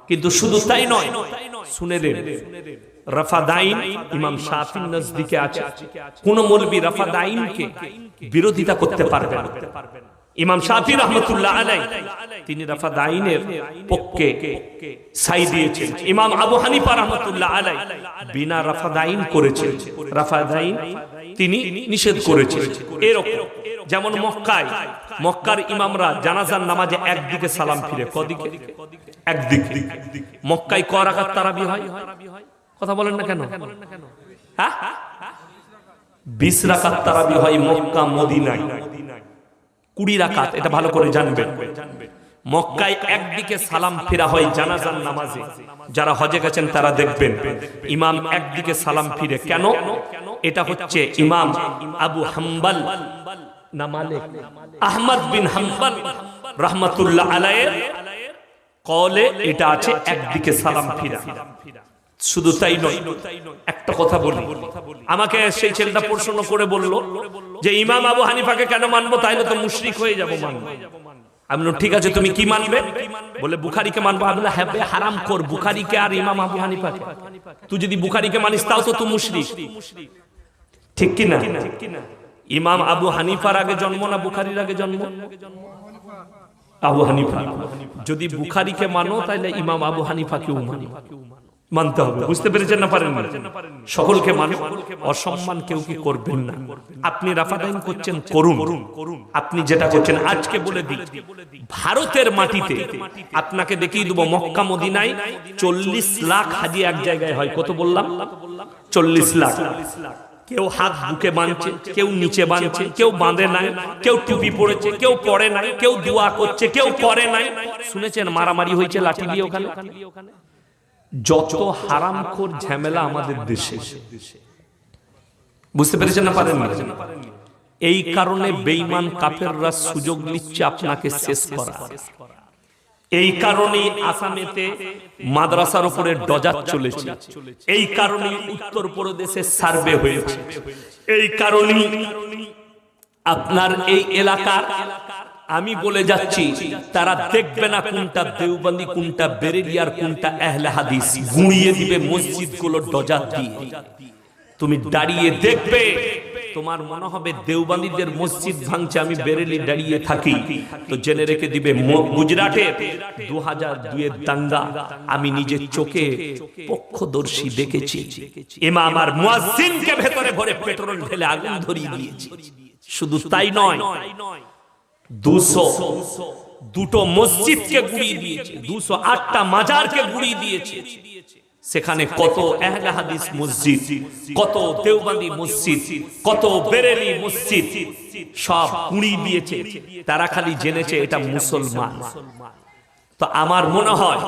কিন্তু শুধু তাই নয়, শুনে নেন, রাফাদাইন ইমাম শাফিঈর নজদিকে আছে। কোন মৌলবী রাফাদাইনকে বিরোধিতা করতে পারবে না। ইমাম শাফিঈ রাহমাতুল্লাহ আলাইহি তিনি রাফাদাইনের পক্ষে সাই দিয়েছেন। ইমাম আবু হানিফা রাহমাতুল্লাহ আলাইহি বিনা রাফাদাইন করেছেন, রাফাদাইন তিনি নিষেধ করেছেন। এরকম যেমন মক্কার ইমামরা জানাজার নামাজে একদিকে সালাম ফিরে, কদিকে? একদিকে। মক্কায় ক রাকাত তারাবি হয়? কথা বলেন না কেন? হ্যাঁ, 20 রাকাত তারাবি হয় মক্কা মদিনায়, 20 রাকাত। এটা ভালো করে জানবেন। মক্কায় একদিকে সালাম ফিরা হয় জানাজার নামাজে। যারা হজে গেছেন তারা দেখবেন ইমাম একদিকে সালাম ফিরে। কেন? এটা হচ্ছে ইমাম আবু হাম্বল না মালিক, আহমদ বিন হাম্বল রাহমাতুল্লাহ আলাইহির কওলে এটা আছে একদিকে সালাম ফিরা। শুধু তাই নয়, একটা কথা বলি, আমাকে সেই ছেলেটা প্রশ্ন করে বলল যে ইমাম আবু হানিফাকে কেন মানবো, তাইলে তো মুশরিক হয়ে যাবো। মানবো? আমি বললাম ঠিক আছে, তুমি কি মানবে? বলে বুখারীকে মানবো। আমি বললাম হ্যাঁ হারাম কর বুখারীকে আর ইমাম আবু হানিফাকে। তুই যদি বুখারীকে মানিস তাও তো তুই মুশরিক, ঠিক কি না? ইমাম আবু হানিফার আগে জন্ম না বুখারীর আগে জন্ম? আবু হানিফা। যদি বুখারীকে মানো তাহলে ইমাম আবু হানিফাকেও মানতে হবে। বুঝতে পেরেছেন না? পারেন না? সকলকে মানো, অসম্মান কেউ কি করবেন না। আপনি রাফাদাইন করছেন, করুন। আপনি যেটা করছেন, আজকে বলে দিই, ভারতের মাটিতে আপনাকে দেখিয়ে দেবো মক্কা মদিনায় 40 লাখ হাজি এক জায়গায় হয়। কত বললাম? 40 লাখ। কেউ হাত বুকে বাঁধছে, কেউ নিচে বাঁধছে, কেউ বাঁধে নাই, কেউ টুপি পড়েছে, কেউ পড়ে নাই, কেউ দোয়া করছে, কেউ করে নাই। শুনেছেন মারামারি হয়েছে লাঠি দিয়ে ওখানে? যত হারামখোর ঝামেলা আমাদের দেশে। বুঝতে পেরেছেন না? পারেন না? এই কারণে বেঈমান কাফেররা সুযোগ নিচ্ছে আপনাকে শেষ করা। এই কারণেই আসামেতে মাদ্রাসার উপরে ডজার চলেছে। এই কারণেই উত্তরপ্রদেশে সার্ভে হয়েছে। এই কারণেই আপনার এই এলাকার, আমি বলে যাচ্ছি, তারা দেখবে না কোনটা দেওবন্দি, কোনটা বেরেলি আর কোনটা আহলে হাদিস, গুঁড়িয়ে দিবে মসজিদগুলো ডজার দিয়ে। তুমি দাঁড়িয়ে দেখবে, তোমার মনে হবে দেওবন্দীদের মসজিদ ভাঙছে, আমি বেরেলি দাঁড়িয়ে থাকি। তো জেনে রেখে দিবে গুজরাটে 2002 এর দাঙ্গা আমি নিজের চোখে প্রত্যক্ষদর্শী দেখেছি। ইমাম আর মুয়াজ্জিনকে ভেতরে ভরে পেট্রোল ঢেলে আগুন ধরিয়ে দিয়েছে। শুধু তাই নয়, 202টো মসজিদকে গুড়িয়ে দিয়েছে, 208টা মাজারকে গুড়িয়ে দিয়েছে। সেখানে কত আহলে হাদিস মসজিদ, কত দেওবন্দি মসজিদ, কত বেরেলি মসজিদ সব গুড়িয়ে দিয়েছে। তারা খালি জেনেছে এটা মুসলমান। তো আমার মনে হয়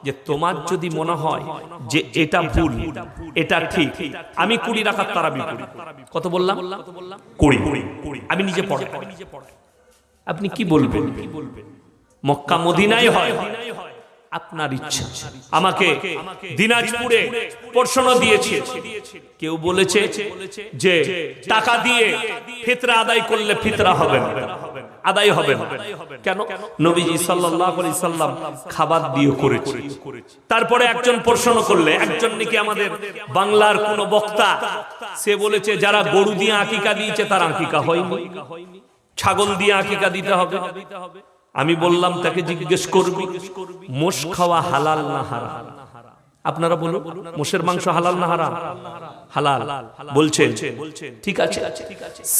যে তোমার যদি মনে হয় যে এটা ভুল, এটা ঠিক, আমি 20 রাকাত তারাবি করি। কত বললাম? 20। আমি নিজে পড়াই। আপনি কি বলবেন? মক্কা মদিনায় হয়, আপনার ইচ্ছা। আমাকে দিনাজপুরে প্রশ্ন দিয়েছে, কেউ বলেছে যে টাকা দিয়ে ফিতরা আদায় করলে ফিতরা হবে না, আদায় হবে না। কেন? নবীজি সাল্লাল্লাহু আলাইহি সাল্লাম খাবার দিয়ে করেছে। তারপরে একজন প্রশ্ন করলে, একজন নাকি আমাদের বাংলার কোন বক্তা, সে বলেছে যারা গরু দিয়ে আকিকা দিয়েছে তার আকিকা হয়নি, ছাগল দিয়ে আকিকা দিতে হবে। আমি বললাম তাকে জিজ্ঞেস করবি মোষ খাওয়া হালাল না হারাম? আপনারা বলুন, মোষের মাংস হালাল না হারাম? হালাল বলছেন, ঠিক আছে।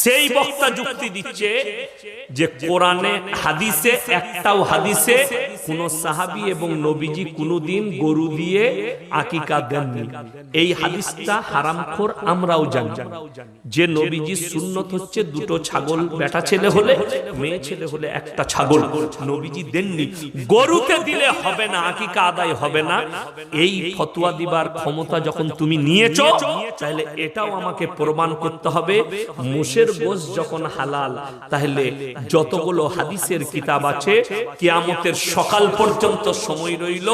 সেই বক্তা যুক্তি দিচ্ছে যে কোরআনে হাদিসে একটাও হাদিসে কোন সাহাবী এবং নবীজি কোনদিন গরু দিয়ে আকিকা দেননি। এই হাদিসটা হারামখোর আমরাও জানি যে নবীজির সুন্নত হচ্ছে 2টো ছাগল, বেটা ছেলে হলে, মেয়ে ছেলে হলে 1টা ছাগল। নবীজি দেননি, গরুকে দিলে হবে না, আকিকা আদায় হবে না। এই ফতোয়া দিবার ক্ষমতা যখন তুমি নিয়েছো, তাহলে এটাও আমাকে প্রমাণ করতে হবে মোষের গোশত যখন হালাল, তাহলে যতগুলো হাদিসের কিতাব আছে কিয়ামতের সকাল পর্যন্ত সময় রইল,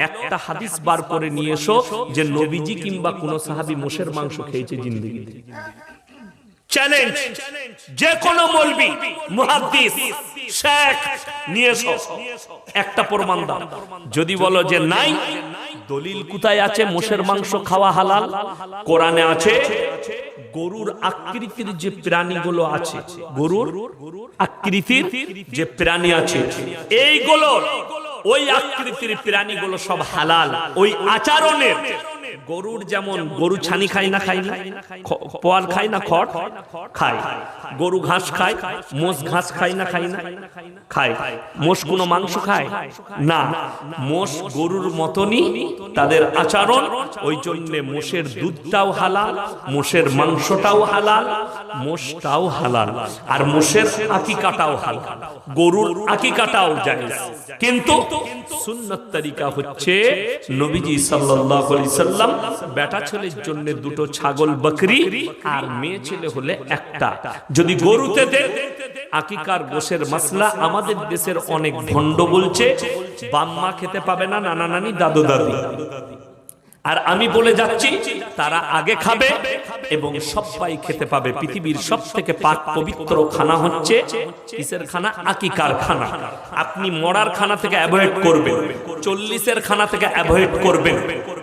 একটা হাদিস বার করে নিয়ে এসো যে নবীজি কিংবা কোন সাহাবী মোষের মাংস খেয়েছে জিন্দেগিতে। চ্যালেঞ্জ, যে কোনো মৌলবি, মুহাদ্দিস, শেখ নিয়ে এসো, একটা প্রমাণ দাও। যদি বলো যে নাই, দলিল কোথায় আছে মোষের মাংস খাওয়া হালাল? কোরআনে আছে। গরুর আকৃতির যে প্রাণীগুলো আছে, গরুর আকৃতির যে প্রাণী আছে, এইগুলো, ওই আকৃতির প্রাণীগুলো সব হালাল। ওই আচরণের, গরুর যেমন গরু ছানি খায় না, খায় না, পোয়াল খায় না, খড় খায়। গরু ঘাস খায়, মোষ ঘাস খায় না, খায় না, খায়। মোষ কোনো মাংস খায় না। মোষ গরুর মতনই তাদের আচরণ। ওই জন্য মোষের দুধটাও হালাল, মোষের মাংসটাও হালাল, মোষটাও হালাল, আর মোষের আকিকাটাও হালাল, গরুর আকিকাটাও জায়েজ। কিন্তু সুন্নাত তরিকা হচ্ছে নবীজি সাল্লাল্লাহু আলাইহি সাল্লাম বেটা ছেলের জন্য দুটো ছাগল বকরি, আর মেয়ে ছেলে হলে একটা। যদি গরুতে দেন, আকিকার গোশের মাসলা আমাদের দেশের অনেক ভণ্ড বলছে বাম্মা খেতে পাবে না, নানা নানি দাদু দাদি। আর আমি বলে যাচ্ছি তারা আগে খাবে এবং সবাই খেতে পাবে। পৃথিবীর সবথেকে পাক পবিত্র খানা হচ্ছে কিসের খানা? আকিকার খানা। আপনি মরার খানা থেকে অ্যাভয়েড করবেন, 40-এর খানা থেকে অ্যাভয়েড করবেন।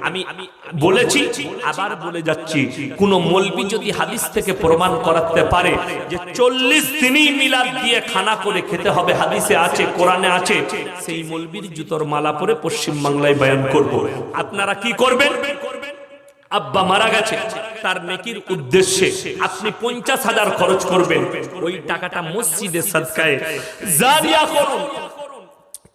আমি বলেছি, আবার বলে যাচ্ছি, কোন মৌলবি যদি হাদিস থেকে প্রমাণ করাতে পারে যে 40 দিনই মিলাদ দিয়ে খানা করে খেতে হবে, হাদিসে আছে, কোরআনে আছে, সেই মৌলবির জুতোর মালা পরে পশ্চিম বাংলায় বয়ান করব। আপনারা কি করবেন? আব্বা মারা গেছে, তার নেকির উদ্দেশ্যে আপনি 50,000 খরচ করবেন। ওই টাকাটা মসজিদে সাদকায়ে জারিয়া করুন,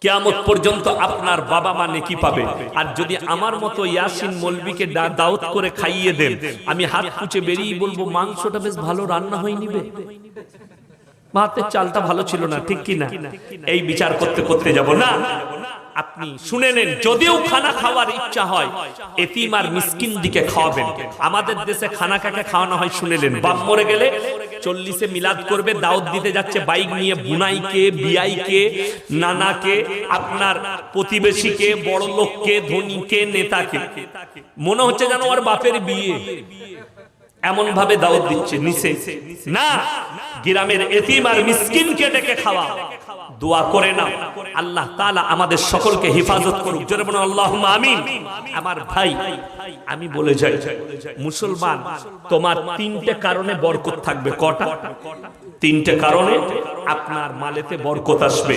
কিয়ামত পর্যন্ত আপনার বাবা মা নেকি পাবে। আর যদি আমার মতো ইয়াসিন মৌলবীকে দাওয়াত করে খাইয়ে দেন, আমি হাত পুচে বেরিয়ে বলবো মাংসটা বেশ ভালো রান্না হয়নি বে, ভাতের চালটা ভালো ছিল না, ঠিক কি না? এই বিচার করতে করতে যাব না। আপনি শুনে নেন, যদিও খানা খাওয়ার ইচ্ছা হয়, এতিম আর মিসকিন দিকে খাওয়াবেন। আমাদের দেশে খানা কাকে খাওয়ানো হয় শুনে নেন। বাপ মরে গেলে 40-এ মিলাদ করবে, দাওয়াত দিতে যাচ্ছে বাইক নিয়ে, বুনাইকে, বিআইকে, নানাকে, আপনার প্রতিবেশীকে, বড় লোককে, ধনীকে, নেতাকে। মনে হচ্ছে যেন ওর বাপের বিয়ে, এমন ভাবে দাওয়াত দিচ্ছে। নিচে না, গ্রামের এতিম আর মিসকিনকে ডেকে খাওয়া। দোয়া করে না, আল্লাহ তাআলা আমাদের সকলকে হেফাজত করুক। জোরে বলুন আল্লাহুম্মা আমিন। আমার ভাই, আমি বলে যাই, মুসলমান, তোমার 3টে কারণে বরকত থাকবে। কটা? 3টে কারণে আপনার মালেতে বরকত আসবে।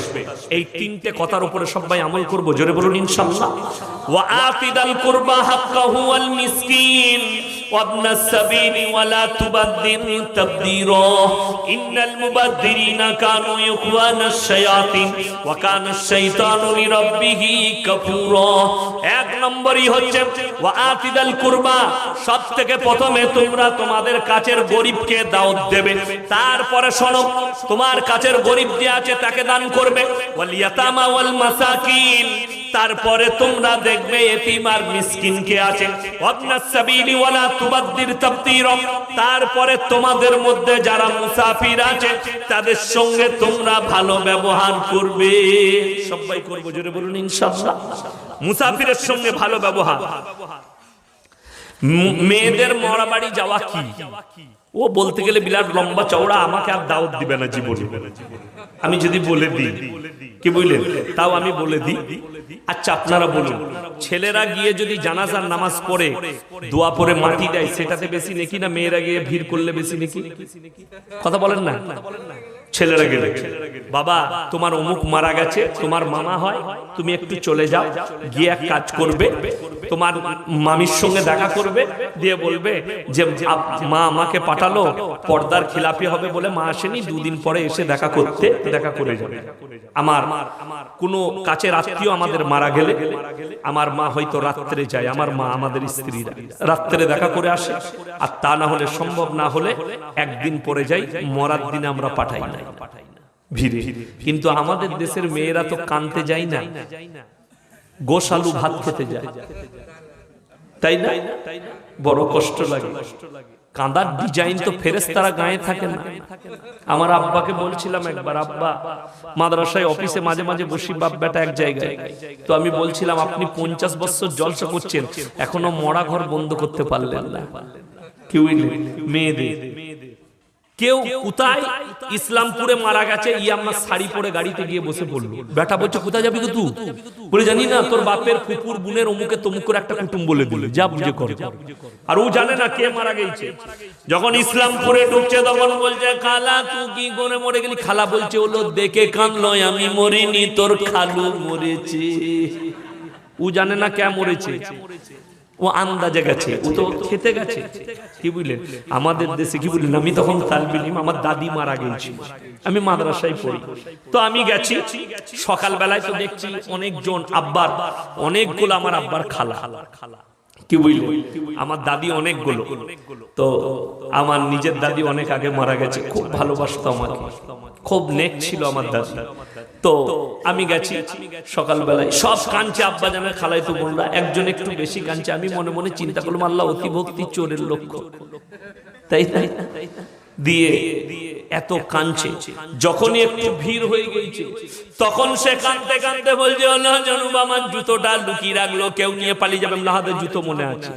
এই 3টে কথার উপরে সবাই আমল করব। জোরে বলুন ইনশাআল্লাহ। ওয়া আতিদাল কুরবা হাক্কাহু ওয়াল মিসকিন وابن السبيل ولا تبذر تبذيرا إن المبذرين كانوا إخوان الشياطين وكان الشيطان لربه كفورا। এক নম্বরই হচ্ছে ওয়াতিদাল কুরবা। সবথেকে প্রথমে তোমরা তোমাদের কাছের গরিবকে দাওয়াত দেবে। তারপরে শোনো, তোমার কাছের গরিব যে আছে তাকে দান করবে। ওয়াল ইয়াতামা ওয়াল মাসাকিন। তারপরে তোমরা দেখবে এতিম আর মিসকিন কে আছে। ওয়াবনাস সাবিলি ওয়ালা তুবাদ্দির তাবদীরা। তারপরে তোমাদের মধ্যে যারা মুসাফির আছে তাদের সঙ্গে তোমরা ভালো ব্যবহার করবে। সবাই করব, জোরে বলুন ইনশাআল্লাহ। মুসাফিরের সঙ্গে ভালো ব্যবহার। মেয়েদের মরা বাড়ি যাওয়া কি? ও বলতে গেলে বিরাট লম্বা চওড়া, আমাকে আর দাওয়াত দিবে না জীবনে। আমি যদি বলে দিই, কি বললেন, তাও আমি বলে দিই। আচ্ছা আপনারা বলুন, ছেলেরা গিয়ে যদি জানাজার নামাজ পড়ে দোয়া পড়ে মাটি দেয়, সেটাতে বেশি নেকি না মেয়েরা গিয়ে ভিড় করলে বেশি নেকি? কথা বলেন না। ছেলেরা গেলে, বাবা তোমার অমুক মারা গেছে, তোমার মামা হয়, তুমি একটু চলে যাও, গিয়ে এক কাজ করবে, তোমার মামির সঙ্গে দেখা করবে, দিয়ে বলবে যে মা আমাকে পাঠালো, পর্দার খিলাফি হবে বলে মা আসেনি, 2 দিন পরে এসে দেখা করতে, দেখা করে যাবে। আমার কোনো কাছের আত্মীয় আমাদের মারা গেলে, আমার মা হয়তো রাত্রে যায়, আমার মা আমাদের স্ত্রীরা রাত্রে দেখা করে আসে। আর তা না হলে, সম্ভব না হলে একদিন পরে যাই, মরার দিনে আমরা পাঠাই না ভিড়ে। কিন্তু আমাদের দেশের মেয়েরা তো কানতে যায় না, গোশ আলু ভাত খেতে যায়, তাই না? বড় কষ্ট লাগে। কাঁদার ডিজাইন তো ফেরেশতারা গায়ে থাকে না। আমার আব্বাকে বলছিলাম একবার, আব্বা মাদ্রাসায় অফিসে মাঝে মাঝে বসি, বাপ বেটা এক জায়গায়, তো আমি বলছিলাম আপনি 50 বছর জলসা করছেন, এখনো মরা ঘর বন্ধ করতে পারলেন না। কি বুঝলেন? মেয়েদের কেউ কোথায় ইসলামপুরে মারা গেছে, আমার শাড়ি পরে গাড়িতে গিয়ে বসে পড়লো। বেটা বলছে কোথায় যাবি গো তুই? বলে জানি না, তোর বাপের ফুপুর বোনের অমুকে তমুক করে একটা কুটুম বলে দিলি, যা বুঝে কর। আর ও জানে না কে মারা গেছে। যখন ইসলামপুরে ঢুকছে তখন বলছে খালা তুই কি করে মরে গেলি? খালা বলছে হলো দেখে কানলো, আমি মরিনি, তোর খালু মরেছে। ও জানে না কে মরেছে, ও আন্দাজে গেছে, ও তো খেতে গেছে। কি বুঝলেন আমাদের দেশে কি বললেন, আমি তখন তালবে ইলম, আমার দাদি মারা গেছে, আমি মাদ্রাসায় পড়ি, তো আমি গেছি সকালবেলায়, তো দেখছি অনেকজন আব্বার, অনেকগুলো আমার আব্বার খালা, কি বুঝলেন আমার দাদি অনেকগুলো। তো আমার নিজের দাদি অনেক আগে মারা গেছে, খুব ভালোবাসতো আমাকে, খুব নেক ছিল আমার দাদি। তো আমি গেছি সকালবেলায়, সব কাঁদছে, আব্বা জানের খালাই তো বোনরা, একজন একটু বেশি কাঁদছে। আমি মনে মনে চিন্তা করলাম আল্লাহ অতি ভক্তি চোরের লক্ষ্য, তাই তাই দিয়ে এত কাঁদছে। যখনই একটু ভিড় হয়ে গেছে তখন সে কাঁদতে কাঁদতে বলছে আল্লাহ জানুব আমার জুতোটা লুকিয়ে রাখলো, কেউ নিয়ে পালিয়ে যাবে না, হাতে জুতো মনে আছে।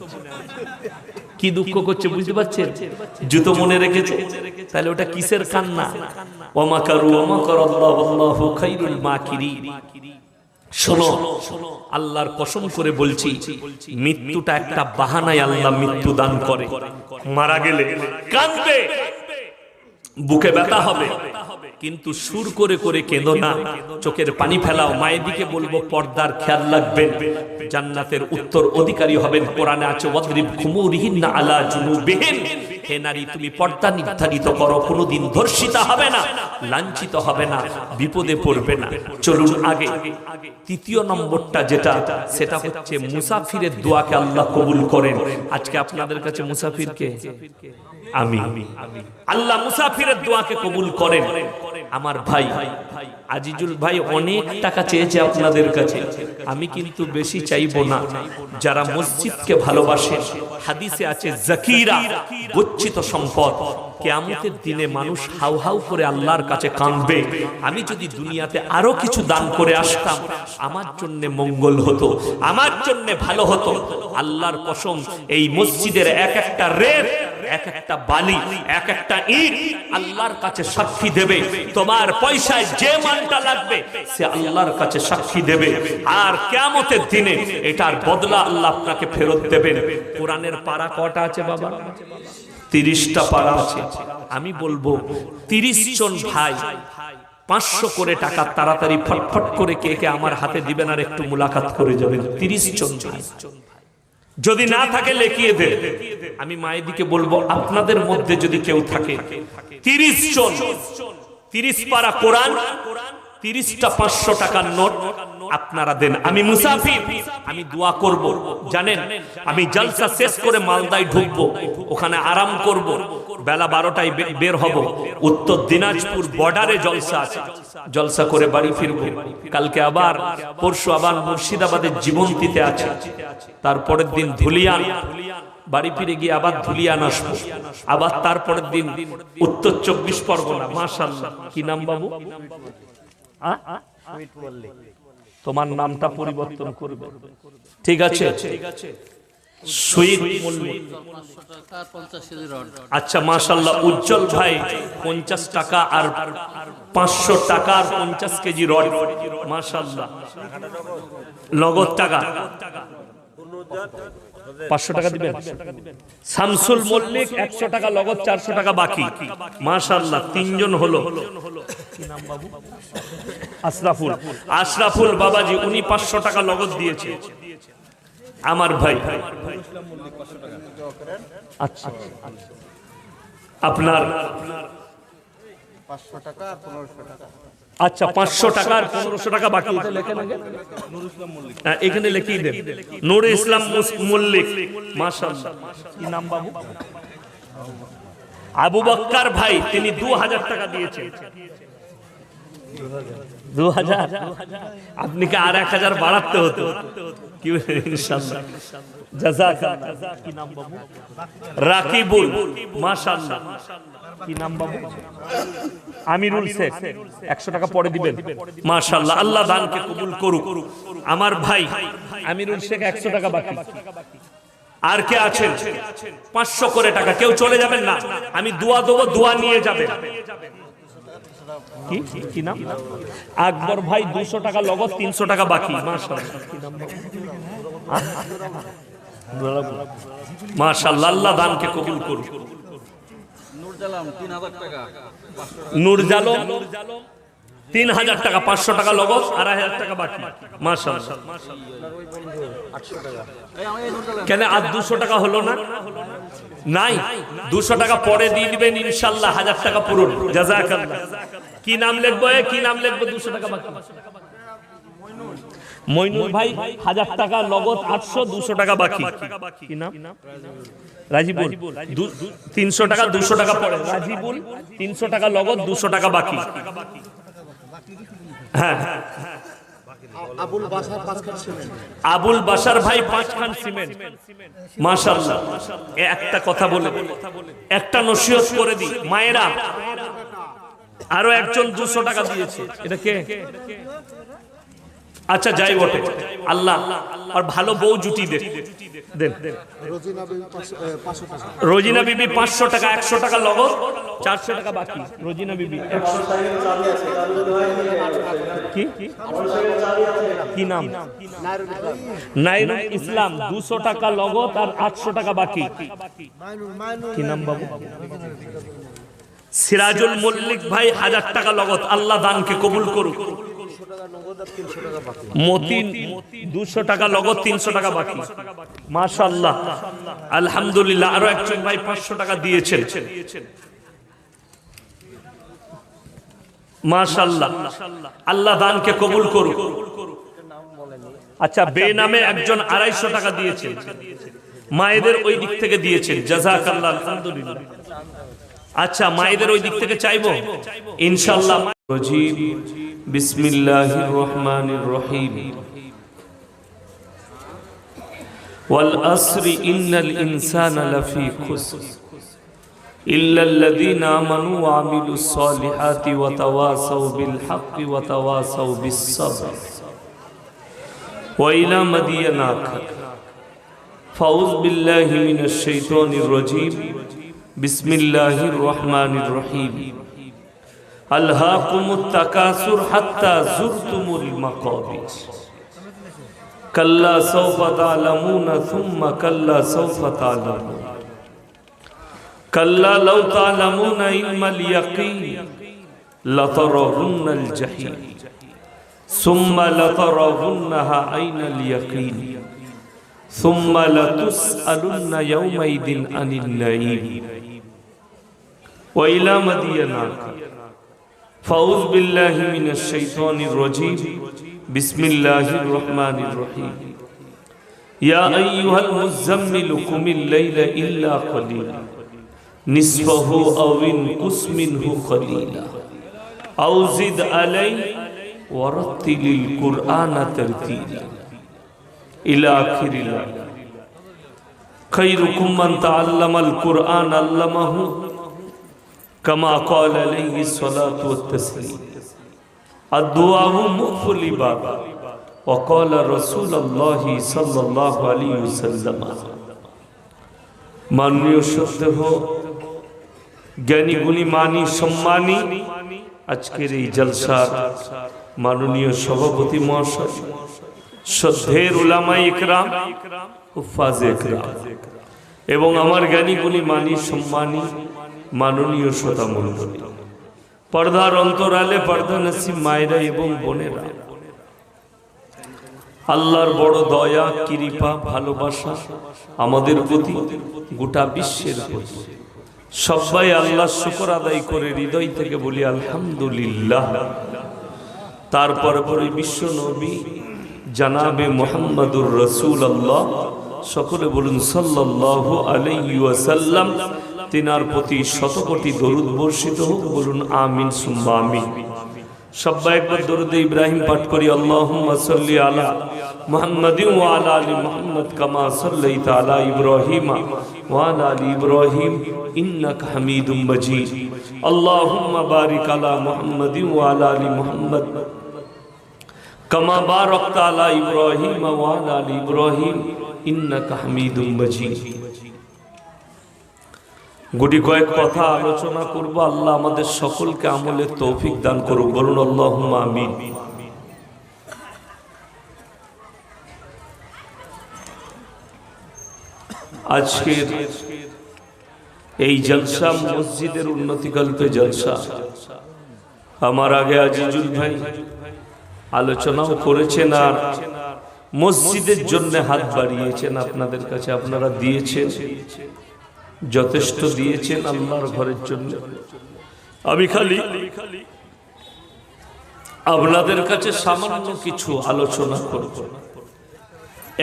কি দুঃখ করছে বুঝতে পারছেন, জুতো মনে রেখেছে, তাহলে ওটা কিসের কান্না? ওয়া মাকারু ওয়া মাকারাল্লাহু আল্লাহু খায়রুল মাকিরিন। শোনো, আল্লাহর কসম করে বলছি, মৃত্যুটা একটা বাহানায় আল্লাহ মৃত্যু দান করে। মারা গেলে কাঁদবে, বুকে ব্যথা হবে, কিন্তু সুর করে করে কেঁদো না, চোখের পানি ফেলাও। মায়ের দিকে বলবো পর্দার খেয়াল রাখবেন, জান্নাতের উত্তর অধিকারী হবেন। কোরআনে আছে ওয়াদরিব খুমুরিহিন্না আলা জুনুবিহিন। হে নারী তুমি পর্দা নির্ধারিত করো, কোনোদিন ধর্ষিতা হবে না, লাঞ্ছিত হবে না, বিপদে পড়বে না। চলুন আগে তৃতীয় নম্বরটা যেটা, সেটা হচ্ছে মুসাফিরের দোয়াকে আল্লাহ কবুল করেন। আজকে আপনাদের কাছে মুসাফিরকে আমি, আল্লাহ মুসাফিরের দোয়াকে কবুল করেন। আমার ভাই আজিজুল ভাই অনেক টাকা চেয়েছে আপনাদের কাছে, আমি কিন্তু বেশি চাইবো না। যারা মসজিদকে ভালোবাসে, হাদিসে আছে জাকিরা গচ্ছিত সম্পদ, কিয়ামতের দিনে মানুষ হাউ হাউ করে আল্লাহর কাছে কাঁদবে। আমি যদি দুনিয়াতে আরো কিছু দান করে আসতাম, আমার জন্য মঙ্গল হতো, আমার জন্য ভালো হতো। আল্লাহর কসম, এই মসজিদের এক একটা রেত, এক একটা বালি, এক একটা ইট আল্লাহর কাছে সাক্ষী দেবে। তোমার পয়সায় যে মানটা লাগবে সে আল্লাহর কাছে সাক্ষী দেবে, আর কিয়ামতের দিনে এটার বদলা আল্লাহ আপনাকে ফেরত দেবেন। কোরআনের পারা কটা আছে বাবা? 30টা পারা আছে। আমি বলবো 30 জন ভাই 500 করে টাকা তাড়াতাড়ি ফটফট করে কে কে আমার হাতে দিবেন, আর একটু মুলাকাত করে যাবেন। 30 জন ভাই, যদি না থাকে লিখিয়ে দেন। আমি মায়ের দিকে বলবো আপনাদের মধ্যে যদি কেউ থাকে 30 জন, 30 পারা কোরআন, 30টা 500 টাকার নোট আপনারা দেন। আমি মুসাফির, আমি দোয়া করব। জানেন আমি জলসা শেষ করে মালদায় ঢুকবো, ওখানে আরাম করব, বেলা 12টায় বের হব। উত্তর দিনাজপুর বর্ডারে জলসা আছে, জলসা করে বাড়ি ফিরবো। কালকে আবার, পরশু আবার মুর্শিদাবাদের জীবন্তীতে আছে, তারপরের দিন ধুলিয়ান, বাড়ি ফিরে গিয়ে আবার ধুলিয়ান আসবো, আবার তারপরের দিন উত্তর 24 পরগনা। মাশাআল্লাহ, কি নাম বাবু? তোমার নামটা পরিবর্তন করবে, ঠিক আছে? সুইট মল্লিক। আচ্ছা মাশাআল্লাহ, উজ্জ্বল ভাই 50 টাকা আর 500 টাকা আর 50 কেজি রড। মাশাআল্লাহ, নগদ টাকা 500 টাকা দিবেন। শামসুল মল্লিক 100 টাকা নগদ, 400 টাকা বাকি। মাশাআল্লাহ, 3 জন হলো। কি নাম বাবু? আশরাফুল। আশরাফুল বাবাজি উনি 500 টাকা নগদ দিয়েছে আমার ভাই। আচ্ছা, আপনার 500 টাকা আর 1500 টাকা। আচ্ছা, 500 টাকা আর 1500 টাকা বাকি। এটা লেখেন আগে, নূর ইসলাম মল্লিক। এখানে লিখিয়ে দেন, নূর ইসলাম মল্লিক। মাশাআল্লাহ, কি নাম বাবু? আবু বক্কর ভাই, তিনি 2000 টাকা দিয়েছেন। 2000, আপনি কি আর 1000 বাড়াতে হতো? কি ইনশাআল্লাহ, জাযাকাল্লাহ। কি নাম বাবু? রাকিবুল। মাশাআল্লাহ, কি নাম বাবু? আমিরুল শেখ। 100 টাকা পরে দিবেন। মাশাআল্লাহ, আল্লাহ দানকে কবুল করুক। আমার ভাই আমিরুল শেখ 100 টাকা বাকি। আর কে আছেন? 500 করে টাকা। কেউ চলে যাবেন না, আমি দোয়া দেবো, দোয়া নিয়ে যাবে। কি নাম? আকবর ভাই 200 টাকা নগদ, 300 টাকা বাকি। মাশাআল্লাহ, আল্লাহ দানকে কবুল করুন। নূর জালম 3000 টাকা, 500 টাকা নগদ, 2500 টাকা বাকি। মাশাআল্লাহ। কেন আর 200 টাকা হলো না? নাই, 200 টাকা পরে দিয়ে দিবেন ইনশাআল্লাহ, 1000 টাকা পূরণ। জাযাকাল্লাহ। কি নাম লিখবো? কি নাম লিখবো? 200 টাকা বাকি। মইনুল ভাই 1000 টাকা নগদ, 800, 200 টাকা বাকি। কি নাম? রাজিবুল 300 টাকা, 200 টাকা পরে। রাজিবুল 300 টাকা নগদ, 200 টাকা বাকি। হ্যাঁ, আবুল বাসার ভাই 5 খান সিমেন্ট। মাশাআল্লাহ। একটা কথা বলে, একটা নসিহত করে দিই, মায়েরা আরো একজন 200 টাকা দিয়েছে। এটা কে? আচ্ছা যাই বটে, আল্লাহ আর ভালো বউ জুটি দেন। রোজিনা বিবি 500 টাকা, 100 টাকা নগদ, 400 টাকা বাকি। রোজিনা বিবি কি নাম? নাইরুল ইসলাম 200 টাকা নগদ আর 800 টাকা বাকি। কি নাম বাবু? সিরাজুল মল্লিক ভাই 1000 টাকা নগদ, আল্লাহ দানকে কবুল করুক। মতিন 200 টাকা নগদ, 300 টাকা বাকি। মাশাআল্লাহ, আলহামদুলিল্লাহ। আরো একজন ভাই 500 টাকা দিয়েছেন। মাশাআল্লাহ, আল্লাহ দানকে কবুল করুক। আচ্ছা, বে নামে একজন 250 টাকা দিয়েছেন, মায়েদের ওই দিক থেকে দিয়েছেন। জাযাকাল্লাহ, আলহামদুলিল্লাহ। আচ্ছা, মায়েদের ওই দিক থেকে চাইবো ইনশাআল্লাহ। বিসমিল্লাহির রহমানির রহিম। ওয়াল আসরি ইন্নাল ইনসানা লাফি খুসর ইল্লাল্লাযীনা আমানু ওয়া আমিলুস সালিহাতি ওয়া তাওয়াসাউ বিল হাক্কি ওয়া তাওয়াসাউ বিস সাবর। ওয়া ইলা মাদিয়ানা ফাউয বিল্লাহি মিনাশ শাইতানির রাজীম। বিসমিল্লাহির রহমানির রহিম। আলহাকুমুত তাকাসুর হাত্তা যুরতুমুল মাকাবির কাল্লা সাওফা তা'লামুনা সুম্মা কাল্লা সাওফা তা'লামুন কাল্লা লাউ তা'লামুনা ইলমাল ইয়াকিন লাতারাউন্নাল জাহিম সুম্মা লাতারাউন্নাহা আইনাল ইয়াকিন সুম্মা লাতুসআলুন্না ইয়াওমাইদিন আনিন নাঈম। ওয়া ইলা মাদিয়ানা ফাউয বিল্লাহি মিনাশ শাইতানির রাজীম। বিসমিল্লাহির রহমানির রহিম। ইয়া আইয়ুহাল মুযাম্মিলু কুমিল লাইলা ইল্লা কালিলা নিসফাহু আও ইনকুস মিনহু কালিলা আও জিদ আলাইহি ওয়া রাত্তিলিল কুরআনা তারতীলা ইলা আখিরিল আয়াত। খায়রুকুম মান তাআল্লামাল কুরআন আল্লামাহু কামা ক্বালা আলাইহি সালাতু ওয়াত তাসলিম। আদ-দুআউ মুফুল ইবাদা ওয়া ক্বালা রাসূলুল্লাহি সাল্লাল্লাহু আলাইহি ওয়াসাল্লাম। মাননীয় শ্রদ্ধেয় জ্ঞানী গুণী মানী সম্মানী আজকের এই জলসার মাননীয় সভাপতি মহাশয়, শ্রদ্ধেয় উলামায়ে ইকরাম, হুফাজে ইকরাম এবং আমার জ্ঞানী গুণী মানী সম্মানী মাননীয় শ্রোতা মণ্ডলী, পর্দার অন্তরালে পর্দা নসিব মায়েরা এবং বোনেরা, আল্লাহর বড় দয়া, কৃপা, ভালোবাসা আমাদের প্রতি, গোটা বিশ্বের প্রতি। সবাই আল্লাহর শুকর আদায় করে হৃদয় থেকে বলি আলহামদুলিল্লাহ। তারপরে পরে বিশ্ব নবী জানাবে মুহাম্মাদুর রাসূলুল্লাহ, সকলে বলুন সাল্লাল্লাহু আলাইহি ওয়াসাল্লাম। তিনার প্রতি শতকোটি দরুদ বর্ষিত হোক, বলুন আমিন সুম্মা আমিন। সবাই একবার দরুদ ইব্রাহিম পাঠ করি। আল্লাহুম্মা সাল্লি আলা মুহাম্মাদিন ওয়া আলা আলি মুহাম্মাদ কামা সাল্লাইতা আলা ইব্রাহিম ওয়া আলা আলি ইব্রাহিম ইন্নাকা হামিদুম মাজিদ। আল্লাহুম্মা বারিক আলা মুহাম্মাদিন ওয়া আলা আলি মুহাম্মাদ কামা বারাকতা আলা ইব্রাহিম ওয়া আলা আলি ইব্রাহিম ইন্নাকা হামিদুম মাজিদ। গুটি কয়েক কথা আলোচনা করব। আল্লাহ আমাদের সকলকে আমলের তৌফিক দান করুক। বলুন আল্লাহুম্মা আমিন। আজকের এই জলসা মসজিদের উন্নতিকল্পে জলসা। আমার আগে আজিজুল ভাই আলোচনাও করেছেন আর মসজিদের জন্য হাত বাড়িয়েছেন আপনাদের কাছে, আপনারা দিয়েছেন, যথেষ্ট দিয়েছেন আল্লাহর ঘরের জন্য। আমি খালি আপনাদের কাছে সামান্য কিছু আলোচনা করব।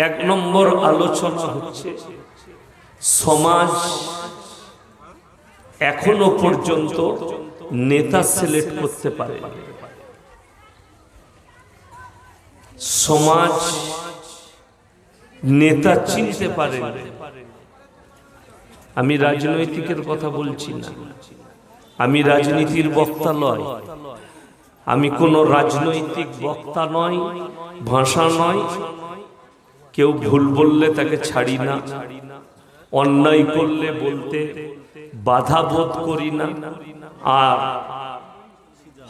এক নম্বর আলোচনা হচ্ছে, সমাজ এখনো পর্যন্ত নেতা সিলেক্ট করতে পারে। সমাজ নেতা চিনতে পারে। আমি রাজনৈতিকের কথা বলছি না, আমি রাজনীতির বক্তা নয়, আমি কোন রাজনৈতিক বক্তা নয়, ভাষা নয়। কেউ ভুল বললে তাকে ছাড়ি না, অন্যায় করলে বলতে বাধা বোধ করি না, আর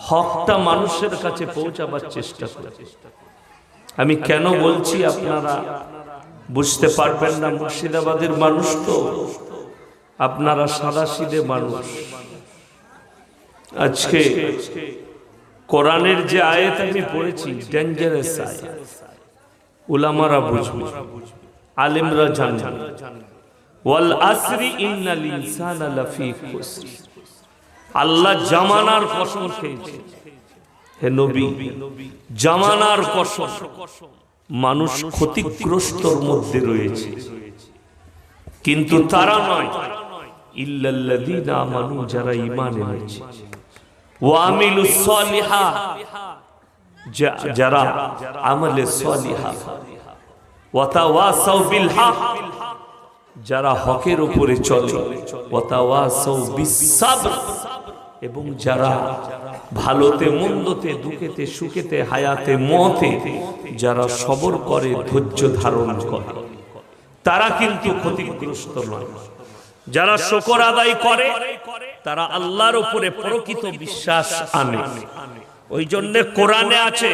হকটা মানুষের কাছে পৌঁছাবার চেষ্টা করি। আমি কেন বলছি আপনারা বুঝতে পারবেন না। মুর্শিদাবাদের মানুষ তো, আপনারা সাদাসিধে মানুষ। আজকে কোরআনের যে আয়াত আমি পড়েছি, ডেঞ্জারাস আয়াত। উলামারা বুঝবে, আলেমরা জানবে। ওয়াল আসরি ইন্নাল ইনসানা লাফি খুসর। আল্লাহ জামানার কসম খেয়েছে, হে নবী জামানার কসম, মানুষ ক্ষতিগ্রস্তর মধ্যে রয়েছে। কিন্তু তারা নয়, ইল্লাল্লাযীনা আমানু, যারা ঈমান এনেছে, ওয়া আমিলুস সালিহাত, যারা আমলে সালিহাত, ওয়া তাওয়াসাউ বিল হক, যারা হকের উপরে চলে, ওয়া তাওয়াসাউ বিস সাবর, এবং যারা ভালোতে মন্দতে, দুঃখেতে সুখেতে, হায়াতে মওতে যারা সবর করে, ধৈর্য ধারণ করে, তারা কিন্তু ক্ষতিগ্রস্ত নয়। যারা শুকর আদায় করে, তারা আল্লাহর উপরে প্রকৃত বিশ্বাস আনে। ওই জন্য কোরআনে আছে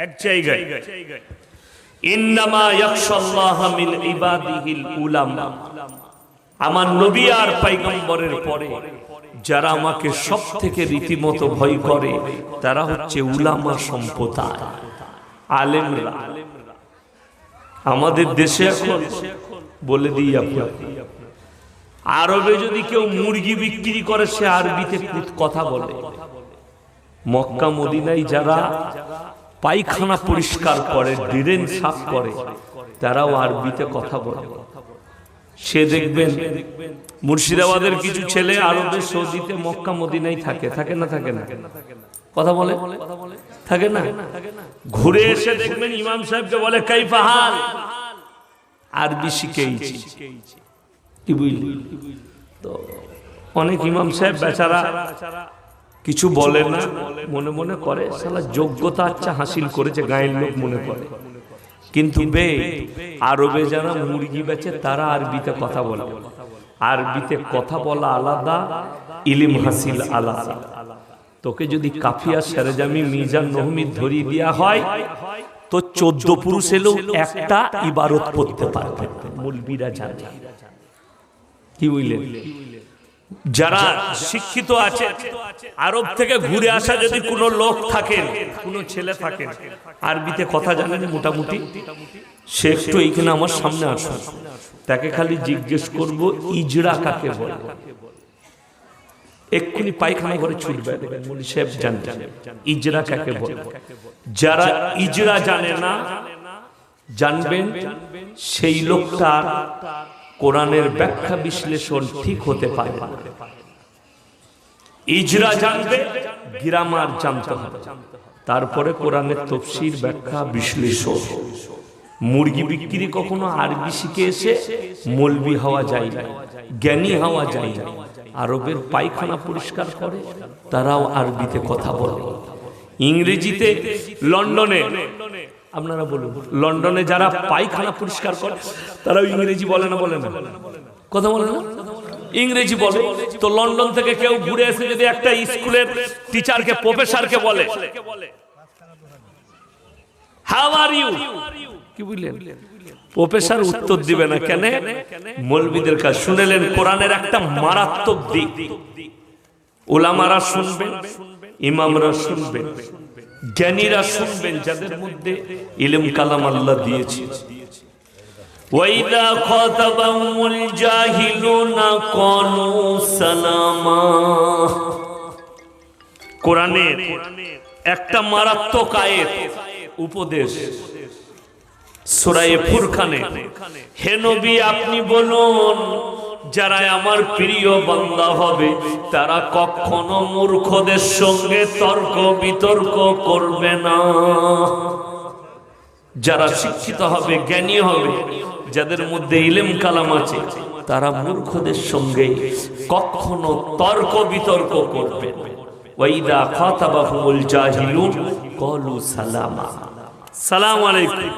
এক জায়গায়, ইন্নামা ইয়াখশাল্লাহা মিন ইবাদিহিল উলামা। আমার নবী আর পয়গম্বরের পরে যারা আমাকে সব থেকে রীতিমতো ভয় করে, তারা হচ্ছে উলামা সম্প্রদায়, আলেমরা। আমাদের দেশে এখন বলে দিই আপনাকে, আরবে যদি কেউ মুরগি বিক্রি করে, সে আরবিতে কথা বলে। মক্কা মদিনায় যারা পায়খানা পরিষ্কার করে, ড্রেন সাফ করে, তারাও আরবিতে কথা বলে। সে দেখবেন মুর্শিদাবাদের কিছু ছেলে আরবে, সৌদিতে, মক্কা মদিনায় থাকে, থাকে না? থাকে না? কথা বলে, থাকে না? ঘুরে এসে দেখবেন ইমাম সাহেবকে বলে কাইফা হাল, আরবি শিখেইছি। কি বুঝলি? তো অনেক ইমাম সাহেব বেচারা কিছু বলে না, মনে মনে করে শালা যোগ্যতা আচ্ছা হাসিল করেছে, গায়ের লোক মনে করে। কিন্তু আরবে যারা মুরগি বেচে, তারা আরবিতে কথা বলে। আরবিতে কথা বলা আলাদা, ইলম হাসিল আলাদা। তোকে যদি কাফিয়া, সেরেজামি, মিজান, নহমিদ ধরিয়ে দেওয়া হয়, তো 14 পুরুষ এলেও একটা ইবারত পড়তে পারবে। মৌলবীরা জানে। কি বুঝলেন? যারা শিক্ষিত আছে, আরব থেকে ঘুরে আসা যদি কোনো লোক থাকেন, কোনো ছেলে থাকেন, আরবিতে কথা জানেন মোটামুটি, সে একটু এইখানে আমার সামনে আসুন, তাকে খালি জিজ্ঞেস করব ইজরা কাকে বলে। এক্ষুনি পায়খানা করে ছুটবে, মৌলভী সাহেব জানতেন ইজরা কাকে বলে। যারা ইজরা জানে না, জানবেন সেই লোকটা কোরআনের ব্যাখ্যা বিশ্লেষণ ঠিক হতে পারে না। ইজরা জানবে, গ্রামার জানতে হবে, তারপরে কোরআনের তাফসীর, ব্যাখ্যা, বিশ্লেষণ। মুরগি বিক্রি কখনো আরবি শিখে এসে মৌলবি হওয়া যায় না, জ্ঞানী হওয়া যায় না। আরবের পায়খানা পরিষ্কার করে, তারাও আরবিতে কথা বলে। ইংরেজিতে লন্ডনে, আপনারা বলুন, লন্ডনে যারা পায়খানা পরিষ্কার করে তারাও ইংরেজি বলে না? বলে না? কথা বলে না? ইংরেজি বলে। তো লন্ডন থেকে কেউ ঘুরে এসে যদি একটা স্কুলের টিচারকে, প্রফেসরকে বলে হাউ আর ইউ, কি বুঝলেন? প্রফেসর উত্তর দিবে না। কেন? মৌলবীদের কাজ। শুনেলেন কোরআনের একটা মারাত্মক দিক। উলামারা শুনবেন, ইমামরা শুনবেন, জ্ঞানীরা শুনবেন, যাদের মধ্যে ইলম কালাম আল্লাহ দিয়েছে। ওয়াইদা খাতাবাহুমুল জাহিলুনা ক্বালু সালামা। কোরআনের একটা মারাত্মক আয়াত, উপদেশ, সূরা ফুরকানে, হে নবী আপনি বলুন যারা আমার প্রিয় বান্দা হবে তারা কখনো মূর্খদের সঙ্গে তর্ক বিতর্ক করবে না। যারা শিক্ষিত হবে, জ্ঞানী হবে, যাদের মধ্যে ইলম কালাম আছে, তারা মূর্খদের সঙ্গে কখনো তর্ক বিতর্ক করবে না। ওয়াইদা খাতাবাহুমুল জাহিলুন ক্বালু সালামা। সালাম আলাইকুম,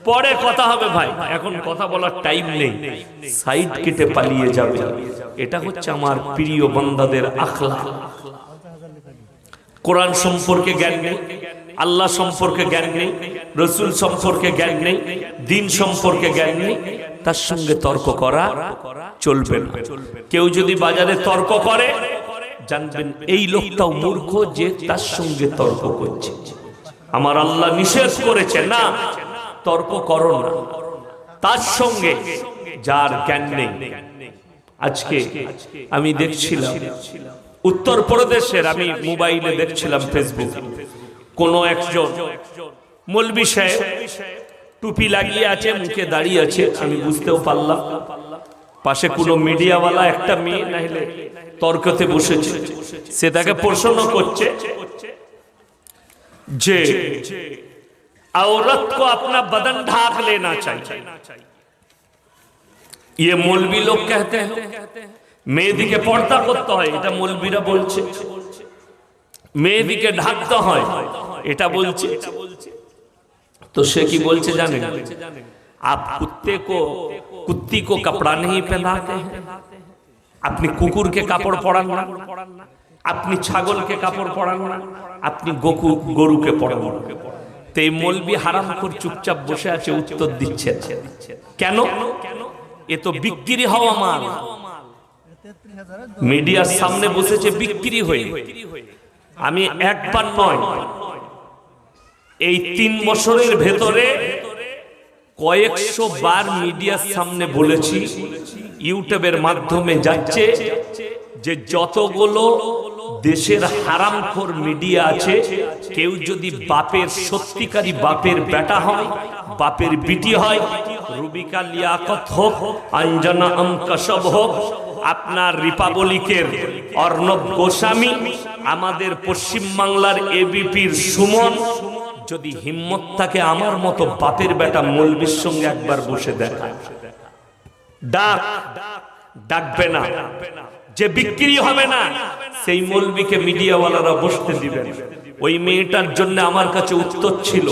পরে কথা হবে ভাই, এখন কথা বলার টাইম নেই, সাইড কেটে পালিয়ে যাবে। এটা হচ্ছে আমার প্রিয় বান্দাদের আখলাক। কোরআন সম্পর্কে জ্ঞান নেই, আল্লাহ সম্পর্কে জ্ঞান নেই, রসুল সম্পর্কে জ্ঞান নেই, দিন সম্পর্কে জ্ঞান নেই, তার সঙ্গে তর্ক করা চলবে না। কেউ যদি বাজারে তর্ক করে জানবেন এই লোকটাও মূর্খ যে তার সঙ্গে তর্ক করছে। আমার আল্লাহ নিষেধ করেছে না তর্ক করো না তার সঙ্গে যার জ্ঞান নেই। আজকে আমি দেখছিলাম উত্তরপ্রদেশের, আমি মোবাইলে দেখছিলাম, ফেসবুকে, কোন একজন মৌলবি সাহেব টুপি লাগিয়ে আছে, মুখে দাঁড়িয়ে আছে, আমি বুঝতেও পারলাম। পাশে কোনো মিডিয়াওয়ালা একটা মেয়ে নাইলে তর্কতে বসেছে, সে তাকে প্রশ্ন করছে যে औरत को अपना बदन ढाक लेना चाहिए। ये मौलवी लोग कहते हैं মেয়েদিকে পর্দা করতে হয়, এটা মৌলবীরা বলছে। মেয়েদিকে ঢাকতে হয়, এটা বলছে। তো সে কি বলছে জানেন? आप कुत्ती को कपड़ा नहीं पहनाते हैं, আপনি কুকুরকে কাপড় পরান না, আপনি ছাগলকে কাপড় পরান না, আপনি গরুকে পরান না। তো এই মৌলবি হারামখোর চুপচাপ বসে আছে, উত্তর দিচ্ছে কেন? এ তো বিক্রি হওয়া মাল। মিডিয়ার সামনে বসেছে বিক্রি হয়ে। আমি একবার নয়, এই 3 বছরের ভেতরে কয়েকশো বার মিডিয়ার সামনে বলেছি, ইউটিউবের মাধ্যমে যাচ্ছে, যে যতগুলো দেশের হারামখোর মিডিয়া আছে, কেউ যদি বাপের, সত্যিকারী বাপের বেটা হয়, বাপের বিটি হয়, রুবিকা লিয়াকত হোক, অঞ্জনা আমকসব হোক, আপনার রিপাবলিকের অর্ণব গোস্বামী, আমাদের পশ্চিম বাংলার এবিপির সুমন, যদি হিম্মত থাকে আমার মতো বাপের বেটা মৌলবীর সঙ্গে একবার বসে দেখায়, ডাকবে না, যে বিক্রি হবে না, সেই মৌলবীকে মিডিয়াওয়ালারা বসতে দিবেন। ওই মেয়েটার জন্য আমার কাছে উত্তর ছিল,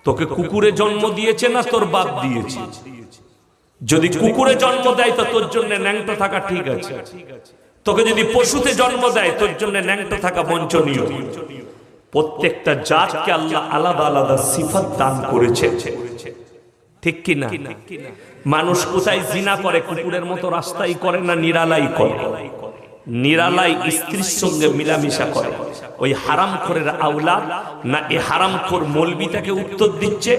তোকে কুকুরে জন্ম দিয়েছে না তোর বাপ দিয়েছে? যদি কুকুরে জন্ম দেয় তো তোর জন্য ন্যাংটো থাকা ঠিক আছে, তোকে যদি পশুতে জন্ম দেয় তোর জন্য ন্যাংটো থাকা বঞ্চনীয়। প্রত্যেকটা জাতকে আল্লাহ আলাদা আলাদা সিফাত দান করেছে, ঠিক কি না? মানুষ কোথায় জিনা করে? কুকুরের মতো রাস্তায় করে না নিরালাই করে? নিরালাই স্ত্রীর সঙ্গে মিলামিশা করে। ওই হারামখোরের আওলাদ না এ হারামখোর মৌলবীটাকে উত্তর দিচ্ছে,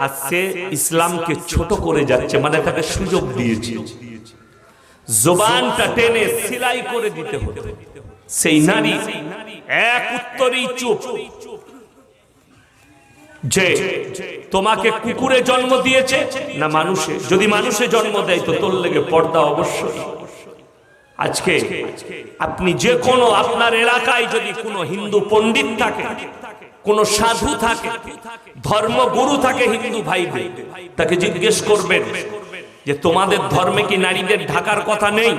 আর সে ইসলামকে ছোট করে যাচ্ছে, মানে তাকে সুযোগ দিয়েছে। জবানটা টেনে সেলাই করে দিতে হতো। সেই নারী এক উত্তরেই চুপ, যে তোমাকে কুকুরে জন্ম দিয়েছে না মানুষে? যদি মানুষে জন্ম দেয় তো তোর লেগে পর্দা অবশ্যই। আজকে আপনি যে কোনো আপনার এলাকায় যদি কোনো হিন্দু পণ্ডিত থাকে, কোন সাধু থাকে, ধর্মগুরু থাকে হিন্দু ভাইদের, তাকে জিজ্ঞেস করবেন যে তোমাদের ধর্মে কি নারীদের ঢাকার কথা নেই?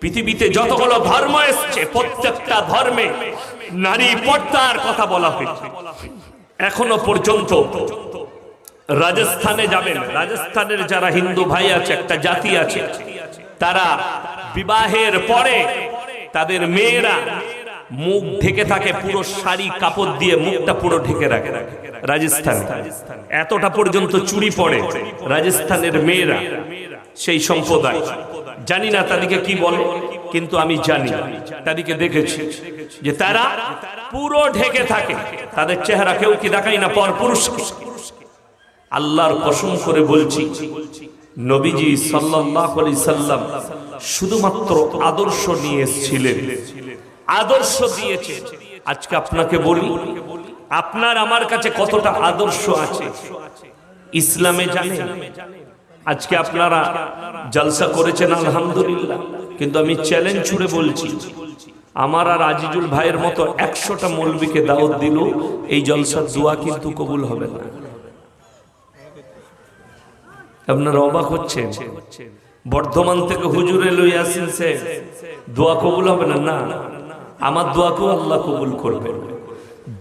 পৃথিবীতে যতগুলো ধর্ম এসছে প্রত্যেকটা ধর্মে নারী পর্দার কথা বলা হয়েছে। এখনো পর্যন্ত রাজস্থানে যাবেন, রাজস্থানের যারা হিন্দু ভাই আছে, একটা জাতি আছে, তারা বিবাহের পরে তাদের মেয়েরা মুখ ঢেকে থাকে, পুরো শাড়ি কাপড় দিয়ে মুখটা পুরো ঢেকে রাখে। রাজস্থান এতটা পর্যন্ত চুড়ি পড়ে রাজস্থানের মেয়েরা, সেই সম্প্রদায়। জানি না তাদেরকে কি বলে, কিন্তু আমি জানি, তাদেরকে দেখেছি যে তারা পুরো ঢেকে থাকে, তাদের চেহারা কেউ কি দেখায় না, পর পুরুষকে। আল্লাহর কসম করে বলছি, নবীজি সাল্লাল্লাহু আলাইহি সাল্লাম শুধুমাত্র আদর্শ নিয়ে এসেছিলেন, আদর্শ দিয়েছে। আজকে আপনাকে বলি, আপনার আমার কাছে কতটা আদর্শ আছে ইসলামে জানেন? আজকে আপনারা জলসা করেছেন আলহামদুলিল্লাহ, কিন্তু আমি চ্যালেঞ্জ ছুড়ে বলছি, আমার আর আজিজুল ভাইয়ের মতো 100টা মৌলবীকে দাওয়াত দিল, এই জলসার দোয়া কিন্তু কবুল হবে না। আপনারা অবাক হচ্ছেন, বর্ধমান থেকে হুজুরে লইয়া আসছে, দোয়া কবুল হবে না? না, আমার দোয়াকেও আল্লাহ কবুল করবে।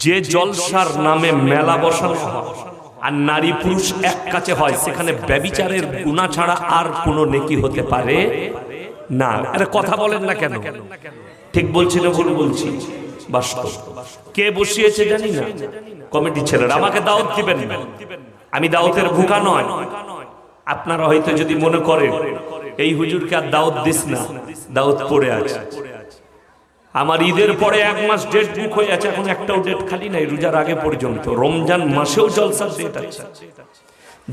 যে জলসার নামে মেলা বসানো হয় আর নারী পুরুষ এক কাছে হয়, সেখানে ব্যভিচারের গুনাহ ছাড়া আর কোনো নেকি হতে পারে না। আরে কথা বলেন না কেন? ঠিক বলছি না ভুল বলছি? বাস্তব। কে বসিয়েছে জানি না, কমিটি ছেলেরা। আমাকে দাওয়াত দিবেন, আমি দাওয়াতের ভুকা নয়। আপনারা হয়তো যদি মনে করেন এই হুজুরকে আর দাওয়াত দিস না, দাওয়াত পড়ে আছে। আমার ঈদের পরে 1 মাস ডেট বুক হয়ে আছে, এখন একটাও ডেট খালি নাই। রোজার আগে পর্যন্ত রমজান মাসেও জলসার ডেট আছে।